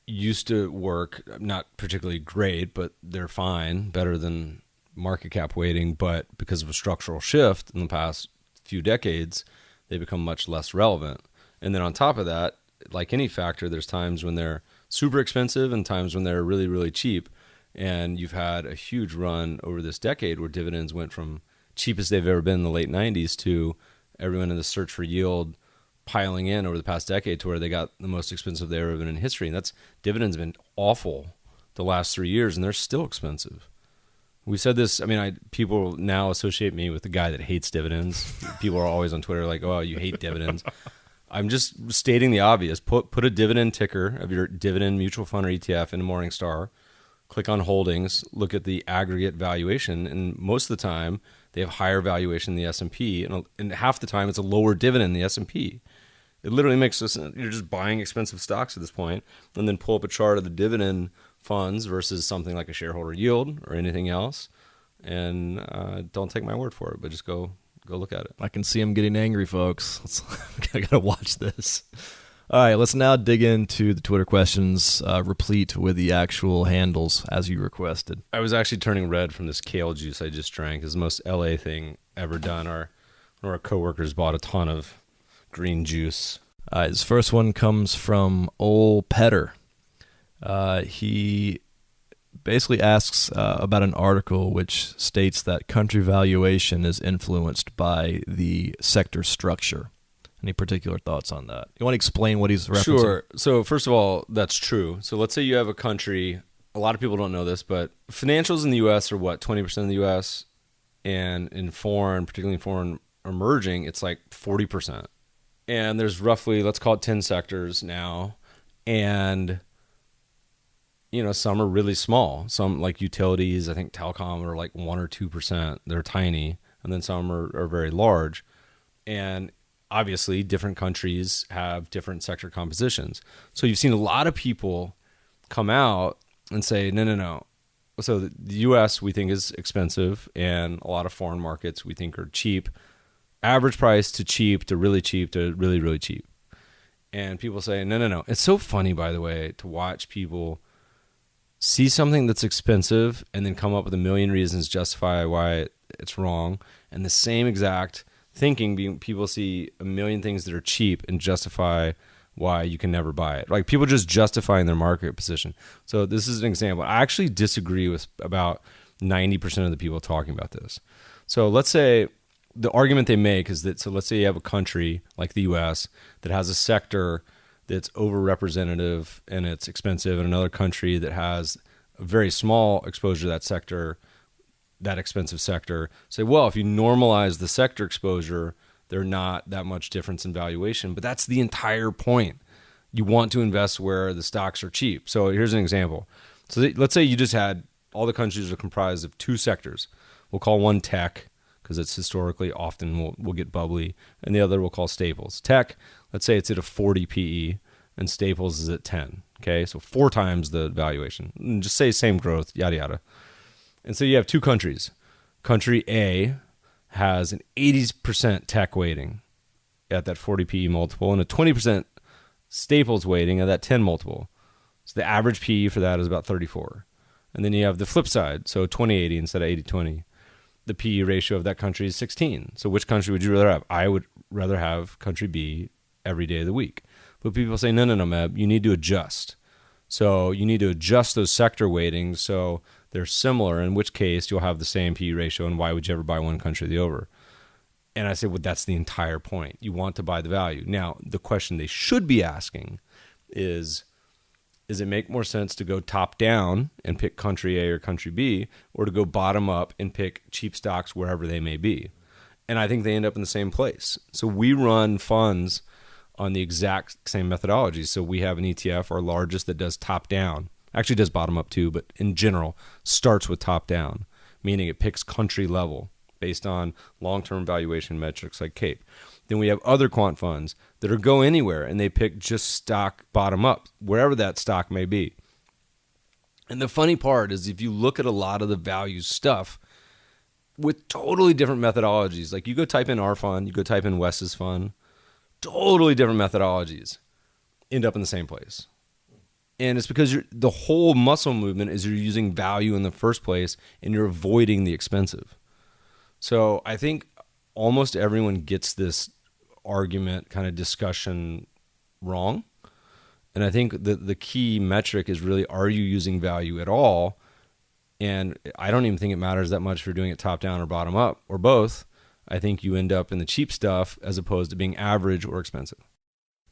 A: used to work not particularly great, but they're fine, better than market cap weighting. But because of a structural shift in the past few decades, they become much less relevant. And then on top of that, like any factor, there's times when they're super expensive and times when they're really, really cheap. And you've had a huge run over this decade where dividends went from cheapest they've ever been in the late 90s to everyone in the search for yield piling in over the past decade to where they got the most expensive they've ever been in history. And dividends have been awful the last 3 years, and they're still expensive. We said this, people now associate me with the guy that hates dividends. People are always on Twitter like, oh, you hate dividends. I'm just stating the obvious. Put a dividend ticker of your dividend mutual fund or ETF into Morningstar, click on holdings, look at the aggregate valuation, and most of the time they have higher valuation than the S&P, and half the time it's a lower dividend than the S&P. It literally makes us, you're just buying expensive stocks at this point, and then pull up a chart of the dividend funds versus something like a shareholder yield or anything else, and don't take my word for it, but just go look at it.
C: I can see him getting angry, folks. I gotta watch this. All right, let's now dig into the Twitter questions, replete with the actual handles as you requested.
A: I was actually turning red from this kale juice I just drank. It's the most LA thing ever done. One of our coworkers bought a ton of green juice.
C: This first one comes from Ol Petter. He basically asks about an article which states that country valuation is influenced by the sector structure. Any particular thoughts on that? You want to explain what he's referencing?
A: Sure. So first of all, that's true. So let's say you have a country, a lot of people don't know this, but financials in the U.S. are what, 20% of the U.S.? And in foreign, particularly in foreign emerging, it's like 40%. And there's roughly, let's call it 10 sectors now. And, some are really small. Some like utilities, I think telecom are like 1 or 2%. They're tiny. And then some are very large. And obviously, different countries have different sector compositions. So you've seen a lot of people come out and say, no. So the U.S. we think is expensive, and a lot of foreign markets we think are cheap. Average price to cheap to really cheap to really, really cheap. And people say, no. It's so funny, by the way, to watch people see something that's expensive and then come up with a million reasons to justify why it's wrong. And the same exact thinking being people see a million things that are cheap and justify why you can never buy it. Like people just justifying their market position. So this is an example. I actually disagree with about 90% of the people talking about this. So let's say the argument they make is that, so let's say you have a country like the US that has a sector that's overrepresentative and it's expensive, and another country that has a very small exposure to that sector that expensive sector. Say, well, if you normalize the sector exposure, they're not that much difference in valuation. But that's the entire point. You want to invest where the stocks are cheap. So here's an example. So let's say you just had all the countries are comprised of two sectors. We'll call one tech, because it's historically often will get bubbly, and the other we'll call staples. Tech, let's say it's at a 40 PE, and staples is at 10. Okay, so 4 times the valuation. And just say same growth, yada yada. And so you have two countries. Country A has an 80% tech weighting at that 40 PE multiple, and a 20% staples weighting at that 10 multiple. So the average PE for that is about 34. And then you have the flip side, so 20/80 instead of 80/20. The PE ratio of that country is 16. So which country would you rather have? I would rather have country B every day of the week. But people say, no, Meb, you need to adjust. So you need to adjust those sector weightings so they're similar, in which case you'll have the same PE ratio, and why would you ever buy one country or the over? And I say, well, that's the entire point. You want to buy the value. Now, the question they should be asking is it make more sense to go top down and pick country A or country B, or to go bottom up and pick cheap stocks wherever they may be? And I think they end up in the same place. So we run funds on the exact same methodology. So we have an ETF, our largest, that does top down. Actually does bottom up too, but in general starts with top down, meaning it picks country level based on long-term valuation metrics like CAPE. Then we have other quant funds that are go anywhere, and they pick just stock bottom up, wherever that stock may be. And the funny part is, if you look at a lot of the value stuff with totally different methodologies, like you go type in our fund, you go type in Wes's fund, totally different methodologies end up in the same place. And it's because the whole muscle movement is you're using value in the first place, and you're avoiding the expensive. So I think almost everyone gets this argument kind of discussion wrong. And I think the key metric is really, are you using value at all? And I don't even think it matters that much if you're doing it top down or bottom up or both. I think you end up in the cheap stuff as opposed to being average or expensive.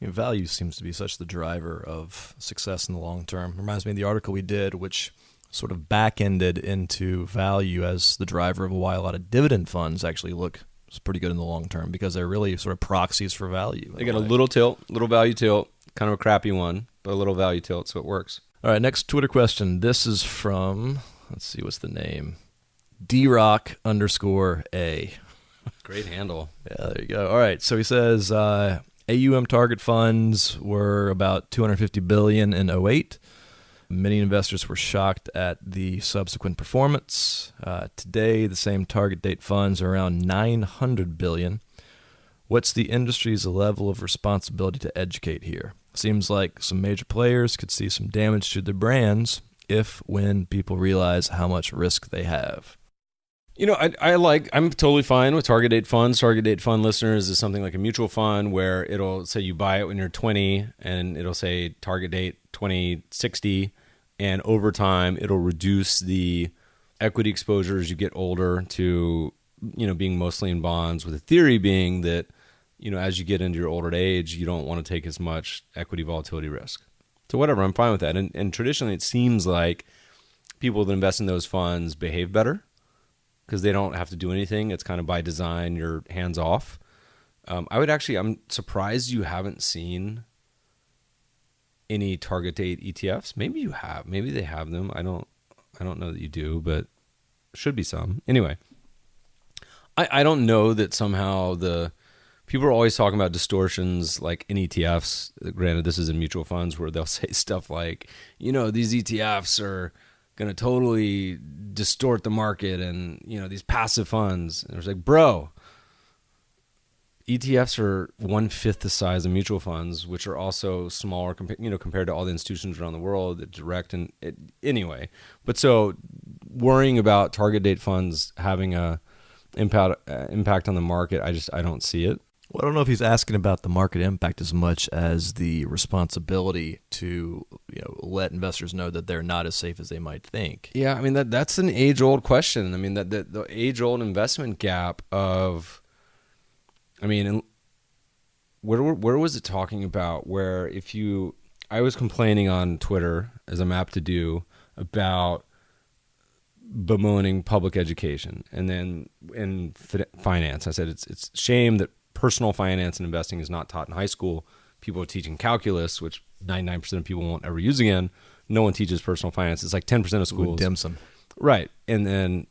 C: Value seems to be such the driver of success in the long term. Reminds me of the article we did, which sort of back-ended into value as the driver of why a lot of dividend funds actually look pretty good in the long term, because they're really sort of proxies for value.
A: They got a little tilt, little value tilt, kind of a crappy one, but a little value tilt, so it works.
C: All right, next Twitter question. This is from, let's see, what's the name? DRock_A.
A: Great handle.
C: Yeah, there you go. All right, so he says AUM target funds were about $250 billion in 2008. Many investors were shocked at the subsequent performance. Today, the same target date funds are around $900 billion. What's the industry's level of responsibility to educate here? Seems like some major players could see some damage to their brands when people realize how much risk they have.
A: You know, I'm totally fine with target date funds. Target date fund listeners is something like a mutual fund where it'll say you buy it when you're 20, and it'll say target date 2060, and over time it'll reduce the equity exposure as you get older to, being mostly in bonds, with the theory being that, as you get into your older age, you don't want to take as much equity volatility risk. So whatever, I'm fine with that. And traditionally it seems like people that invest in those funds behave better, because they don't have to do anything. It's kind of by design, you're hands off. I'm surprised you haven't seen any target date ETFs. Maybe you have. Maybe they have them. I don't know that you do, but should be some. Anyway, I don't know that somehow people are always talking about distortions like in ETFs. Granted, this is in mutual funds where they'll say stuff like, these ETFs are going to totally distort the market, and these passive funds. And it's like, bro, ETFs are 1/5 the size of mutual funds, which are also smaller compared to all the institutions around the world that direct anyway. But so worrying about target date funds having a impact on the market, I don't see it.
C: Well, I don't know if he's asking about the market impact as much as the responsibility to let investors know that they're not as safe as they might think.
A: Yeah, I mean that's an age-old question. I mean that the age-old investment gap of, where was it talking about where I was complaining on Twitter, as I'm apt to do, about bemoaning public education. And then in finance, I said it's a shame that personal finance and investing is not taught in high school. People are teaching calculus, which 99% of people won't ever use again. No one teaches personal finance. It's like 10% of schools.
C: Dimson.
A: Right. And then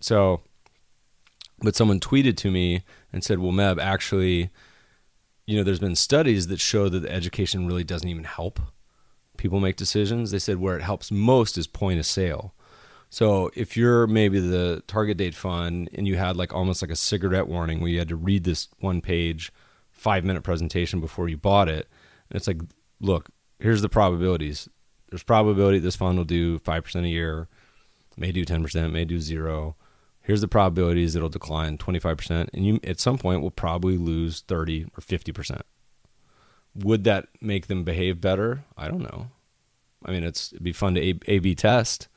A: but someone tweeted to me and said, well, Meb, actually, there's been studies that show that the education really doesn't even help people make decisions. They said where it helps most is point of sale. So if you're maybe the target date fund and you had almost like a cigarette warning where you had to read this 1-page, 5-minute presentation before you bought it, and it's like, look, here's the probabilities. There's probability this fund will do 5% a year, may do 10%, may do 0. Here's the probabilities it'll decline 25%, and you at some point will probably lose 30 or 50%. Would that make them behave better? I don't know. I mean, it'd be fun to A/B test.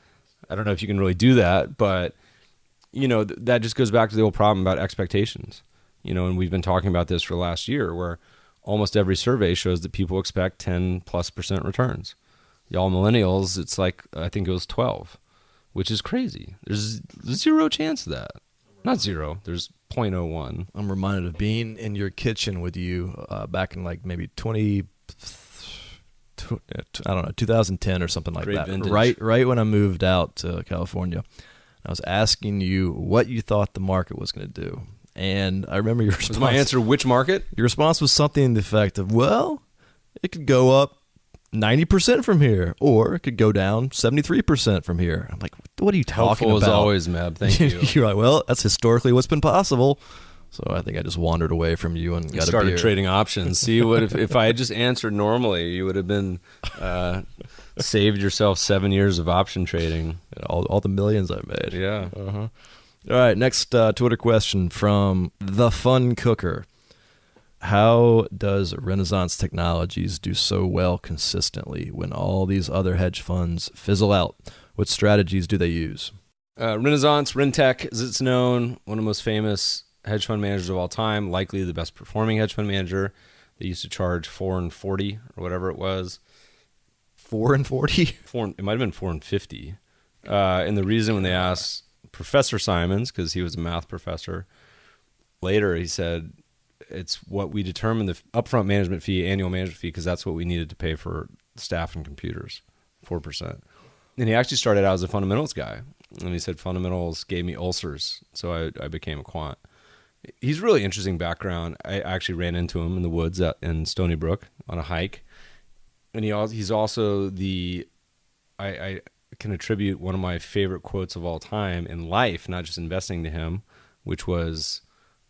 A: I don't know if you can really do that, but that just goes back to the old problem about expectations. And we've been talking about this for the last year, where almost every survey shows that people expect 10+% returns. Y'all millennials, it's like, I think it was 12, which is crazy. There's zero chance of that. Not zero. There's 0.01.
C: I'm reminded of being in your kitchen with you back in maybe 2010 or something like
A: Great
C: that.
A: vintage.
C: Right when I moved out to California. I was asking you what you thought the market was going to do. And I remember your response.
A: Was my answer which market?
C: Your response was something to the effect of, well, it could go up 90% from here, or it could go down 73% from here. I'm like, what are you talking
A: Helpful
C: about?
A: as always, Meb. Thank you.
C: You're like, well, that's historically what's been possible. So I think I just wandered away from you and got
A: started
C: a beer.
A: trading options. See, what if I had just answered normally, you would have been saved yourself 7 years of option trading.
C: All the millions I made.
A: Yeah.
C: All right, next Twitter question from The Fun Cooker. How does Renaissance Technologies do so well consistently when all these other hedge funds fizzle out? What strategies do they use?
A: Renaissance, Rentech, as it's known, one of the most famous hedge fund managers of all time, likely the best performing hedge fund manager. They used to charge $4.40 or whatever it was.
C: $4.40?
A: It might have been $4.50. And the reason when they asked Professor Simons, because he was a math professor, later he said, it's what we determine the upfront management fee, annual management fee, because that's what we needed to pay for staff and computers, 4%. And he actually started out as a fundamentals guy. And he said fundamentals gave me ulcers, so I became a quant. He's really interesting background. I actually ran into him in the woods in Stony Brook on a hike. And he's also I can attribute one of my favorite quotes of all time in life, not just investing, to him, which was,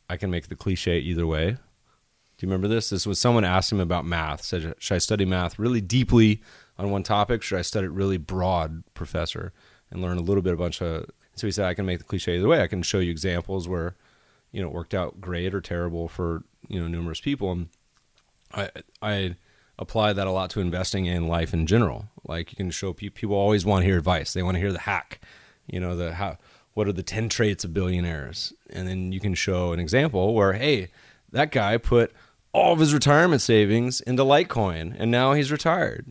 A: I can make the cliche either way. Do you remember this? This was someone asked him about math. Said, should I study math really deeply on one topic? Should I study it really broad, professor, and learn a little bit So he said, I can make the cliche either way. I can show you examples where, it worked out great or terrible for, numerous people. And I apply that a lot to investing in life in general. Like, you can show people always want to hear advice. They want to hear the hack, what are the 10 traits of billionaires? And then you can show an example where, hey, that guy put all of his retirement savings into Litecoin, and now he's retired.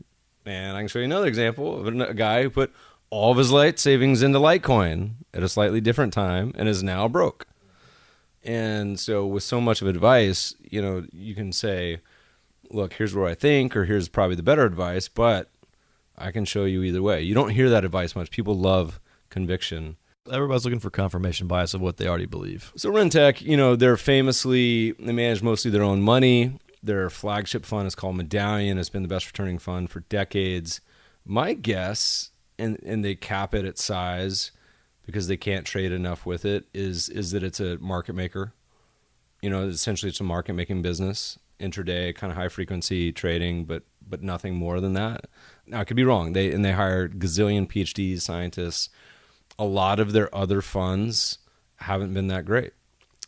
A: And I can show you another example of a guy who put all of his life savings into Litecoin at a slightly different time and is now broke. And so with so much of advice, you can say, look, here's where I think, or here's probably the better advice, but I can show you either way. You don't hear that advice much. People love conviction.
C: Everybody's looking for confirmation bias of what they already believe.
A: So Rentech, they manage mostly their own money. Their flagship fund is called Medallion. It's been the best returning fund for decades. My guess, and they cap it at size because they can't trade enough with it, is that it's a market maker. Essentially it's a market making business, intraday, kind of high frequency trading, but nothing more than that. Now I could be wrong. They hire gazillion PhDs, scientists. A lot of their other funds haven't been that great.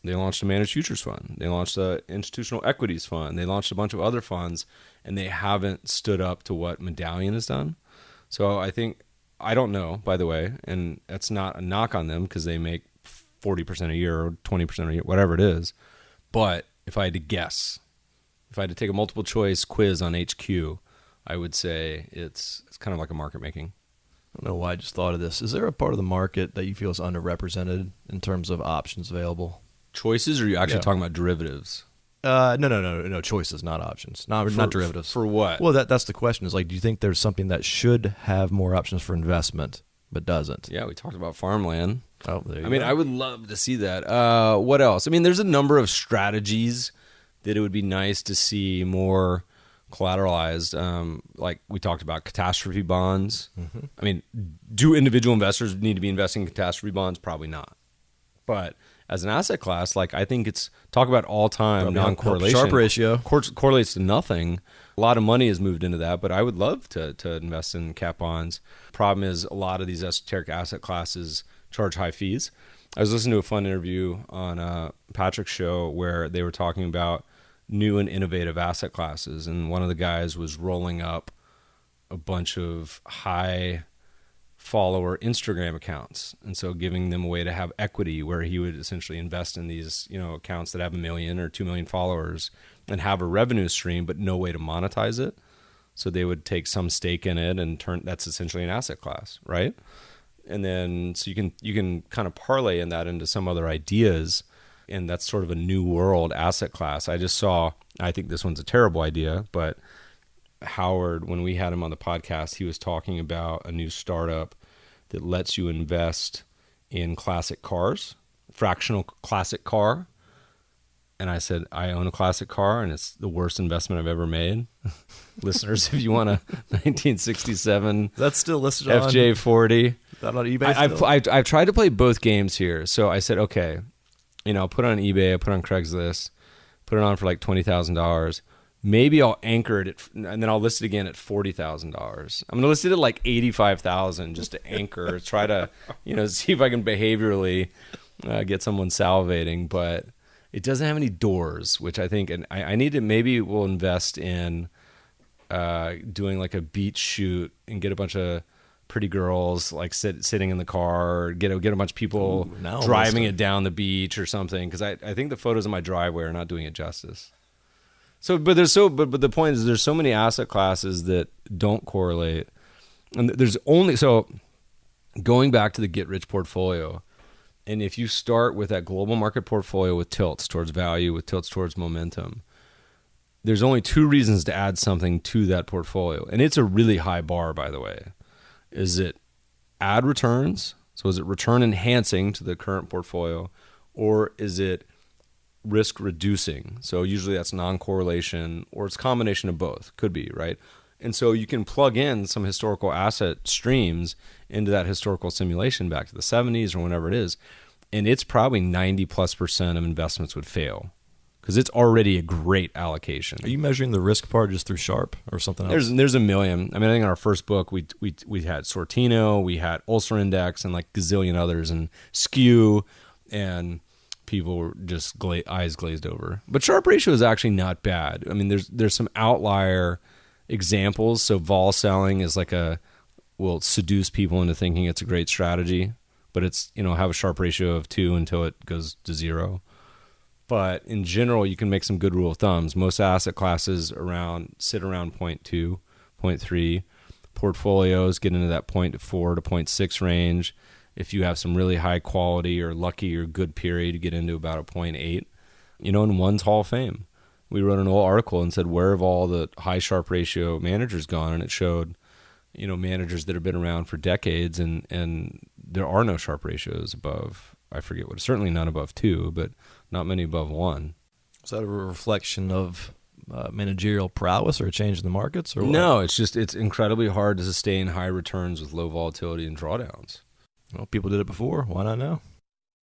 A: They launched a managed futures fund. They launched an institutional equities fund. They launched a bunch of other funds, and they haven't stood up to what Medallion has done. So I don't know, by the way, and that's not a knock on them because they make 40% a year or 20% a year, whatever it is. But if I had to guess, if I had to take a multiple choice quiz on HQ, I would say it's kind of like a market making.
C: I don't know why I just thought of this. Is there a part of the market that you feel is underrepresented in terms of options available?
A: Choices, or are you actually talking about derivatives?
C: No. Choices, not options. Not derivatives.
A: For what?
C: Well, that's the question. Is like, do you think there's something that should have more options for investment but doesn't?
A: Yeah, we talked about farmland.
C: Oh, there you go.
A: I mean, I would love to see that. What else? I mean, there's a number of strategies that it would be nice to see more collateralized. Like we talked about catastrophe bonds. Mm-hmm. I mean, do individual investors need to be investing in catastrophe bonds? Probably not. But as an asset class, like I think it's talk about all-time non-correlation.
C: Sharp ratio.
A: Correlates to nothing. A lot of money has moved into that, but I would love to invest in cat bonds. Problem is a lot of these esoteric asset classes charge high fees. I was listening to a fun interview on Patrick's show where they were talking about new and innovative asset classes, and one of the guys was rolling up a bunch of high follower Instagram accounts, and so giving them a way to have equity where he would essentially invest in these accounts that have 1 million or 2 million followers and have a revenue stream but no way to monetize it. So they would take some stake in it and that's essentially an asset class, right? And then so you can kind of parlay in that into some other ideas, and that's sort of a new world asset class. I think this one's a terrible idea, but Howard, when we had him on the podcast, he was talking about a new startup that lets you invest in classic cars, fractional classic car. And I said, I own a classic car, and it's the worst investment I've ever made. Listeners, if you want a 1967
C: that's still listed
A: FJ40.
C: Is that on eBay?
A: I've tried to play both games here. So I said, okay, I'll put it on eBay, I'll put it on Craigslist, put it on for like $20,000. Maybe I'll anchor it and then I'll list it again at $40,000. I'm going to list it at like $85,000 just to anchor, try to, see if I can behaviorally get someone salivating. But it doesn't have any doors, which I think, and I need to, maybe we'll invest in doing like a beach shoot and get a bunch of pretty girls like sitting in the car, get a bunch of people driving it down the beach or something. Because I think the photos of my driveway are not doing it justice. So, but the point is, there's so many asset classes that don't correlate, and so going back to the get rich portfolio, and if you start with that global market portfolio with tilts towards value, with tilts towards momentum, there's only 2 reasons to add something to that portfolio, and it's a really high bar, by the way. Is it add returns? So is it return enhancing to the current portfolio, or is it risk reducing? So usually that's non-correlation, or it's a combination of both. Could be, right? And so you can plug in some historical asset streams into that historical simulation back to the 70s or whenever it is, and it's probably 90+% of investments would fail because it's already a great allocation.
C: Are you measuring the risk part just through Sharp or something else?
A: There's a million. I mean, I think in our first book we had Sortino, we had Ulster Index, and like gazillion others, and Skew, and people were just eyes glazed over. But Sharp ratio is actually not bad. I mean, there's some outlier examples. So vol selling is will seduce people into thinking it's a great strategy, but it's, have a Sharp ratio of 2 until it goes to 0. But in general, you can make some good rule of thumbs. Most asset classes sit around 0.2, 0.3. Portfolios get into that 0.4 to 0.6 range. If you have some really high quality or lucky or good period, you get into about a 0.8. And one's Hall of Fame. We wrote an whole article and said, where have all the high Sharp ratio managers gone? And it showed, managers that have been around for decades, and there are no Sharp ratios above, I forget what, certainly none above 2, but not many above 1.
C: Is that a reflection of managerial prowess or a change in the markets? Or what?
A: No, it's incredibly hard to sustain high returns with low volatility and drawdowns.
C: Well, people did it before. Why not now?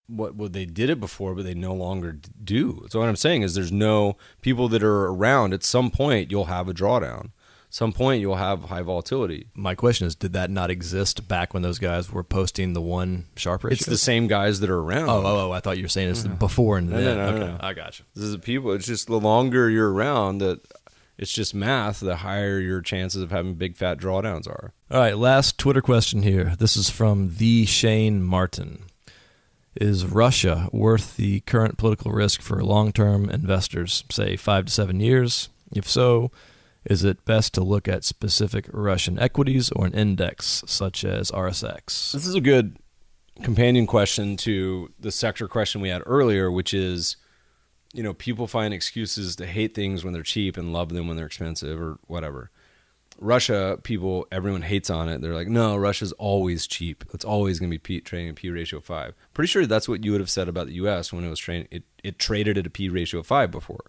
A: Well, they did it before, but they no longer do. So what I'm saying is there's no people that are around. At some point, you'll have a drawdown. Some point, you'll have high volatility.
C: My question is, did that not exist back when those guys were posting the 1 Sharp ratio?
A: It's the same guys that are around.
C: Oh, I thought you were saying it's before and then.
A: No.
C: I got you.
A: This is people. It's just the longer you're around, that it's just math, the higher your chances of having big fat drawdowns are.
C: All right, last Twitter question here. This is from the Shane Martin. Is Russia worth the current political risk for long-term investors, say 5 to 7 years? If so, Is it best to look at specific Russian equities or an index such as RSX?
A: This is a good companion question to the sector question we had earlier, which is, people find excuses to hate things when they're cheap and love them when they're expensive or whatever. Russia, everyone hates on it. They're like, no, Russia's always cheap. It's always going to be trading at P ratio of 5. Pretty sure that's what you would have said about the U.S. when it was trading. It traded at a P ratio of 5 before.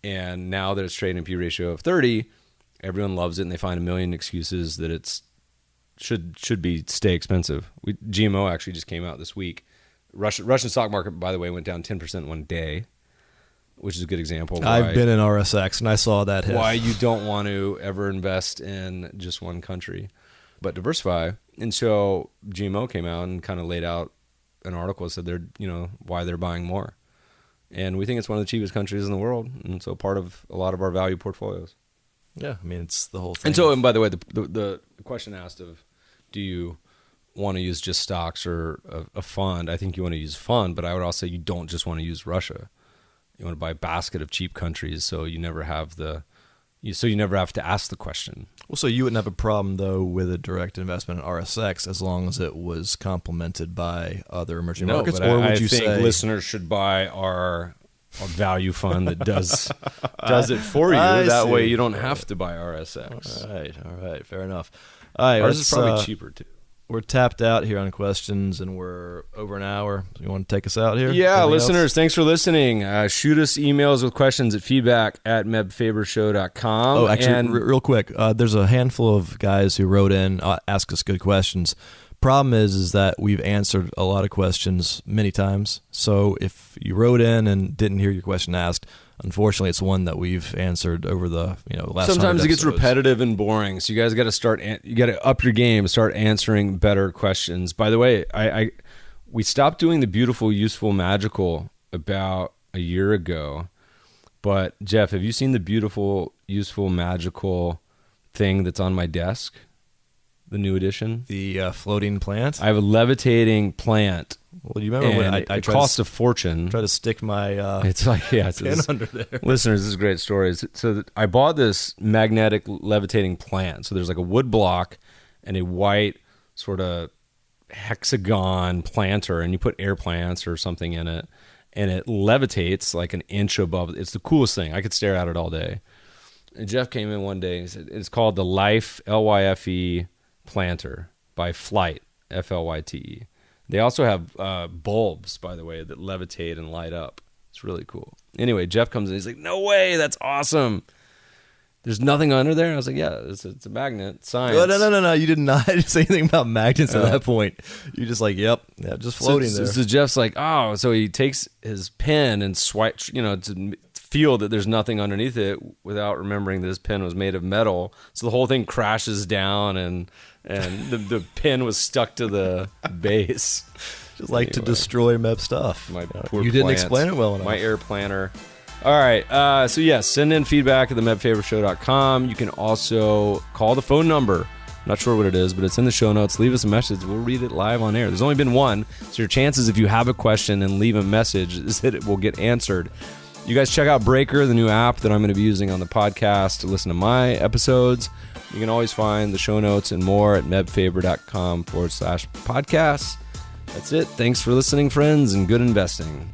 A: And now that it's trading at P ratio of 30, everyone loves it and they find a million excuses that it's should stay expensive. GMO actually just came out this week. Russian stock market, by the way, went down 10% in one day, which is a good example of
C: I've been in RSX and I saw that hit.
A: Why you don't want to ever invest in just one country, but diversify. And so GMO came out and kind of laid out an article that said they're, why they're buying more. And we think it's one of the cheapest countries in the world, and so part of a lot of our value portfolios.
C: Yeah, I mean, it's the whole thing.
A: And by the way, the question asked of, do you want to use just stocks or a fund? I think you want to use fund, but I would also say you don't just want to use Russia. You want to buy a basket of cheap countries, so you never have to ask the question.
C: Well, so you wouldn't have a problem though with a direct investment in RSX as long as it was complemented by other emerging markets.
A: Or would you think listeners should buy our value fund that does it for you? That way you don't have to buy RSX.
C: All right, fair enough. All right,
A: ours is probably cheaper too.
C: We're tapped out here on questions, and we're over an hour. You want to take us out here?
A: Yeah, anything listeners, else? Thanks for listening. Shoot us emails with questions at feedback@mebfabershow.com.
C: Oh, actually, real quick, there's a handful of guys who wrote in, ask us good questions. Problem is that we've answered a lot of questions many times. So if you wrote in and didn't hear your question asked, unfortunately, it's one that we've answered over the last.
A: Sometimes it gets
C: episodes.
A: repetitive and boring, so you guys got to you got to up your game, start answering better questions. By the way, we stopped doing the beautiful, useful, magical about a year ago. But Jeff, have you seen the beautiful, useful, magical thing that's on my desk? The new edition,
C: the floating plant.
A: I have a levitating plant.
C: Well, you remember when I
A: it costs a fortune.
C: Try to stick my
A: it's like it's
C: pin under there.
A: Listeners, this is a great story. So I bought this magnetic levitating plant. So there's like a wood block and a white sort of hexagon planter, and you put air plants or something in it, and it levitates like an inch above. It's the coolest thing. I could stare at it all day. And Jeff came in one day and he said, it's called the Life, Lyfe planter by Flyte, Flyte. They also have bulbs, by the way, that levitate and light up. It's really cool. Anyway, Jeff comes in. He's like, no way, that's awesome. There's nothing under there? I was like, yeah, it's a magnet. Science.
C: No. You did not say anything about magnets at that point. You're just like, yep, yeah, just floating there.
A: So Jeff's like, oh, so he takes his pen and swipes, to feel that there's nothing underneath it without remembering that his pen was made of metal. So the whole thing crashes down and the pen was stuck to the base.
C: Just like to destroy Meb stuff.
A: My poor
C: you didn't explain it well enough.
A: My air planner. All right. So yes, send in feedback at themebfabershow.com. You can also call the phone number. I'm not sure what it is, but it's in the show notes. Leave us a message. We'll read it live on air. There's only been one, so your chances if you have a question and leave a message is that it will get answered. You guys check out Breaker, the new app that I'm going to be using on the podcast to listen to my episodes. You can always find the show notes and more at mebfaber.com/podcasts. That's it. Thanks for listening, friends, and good investing.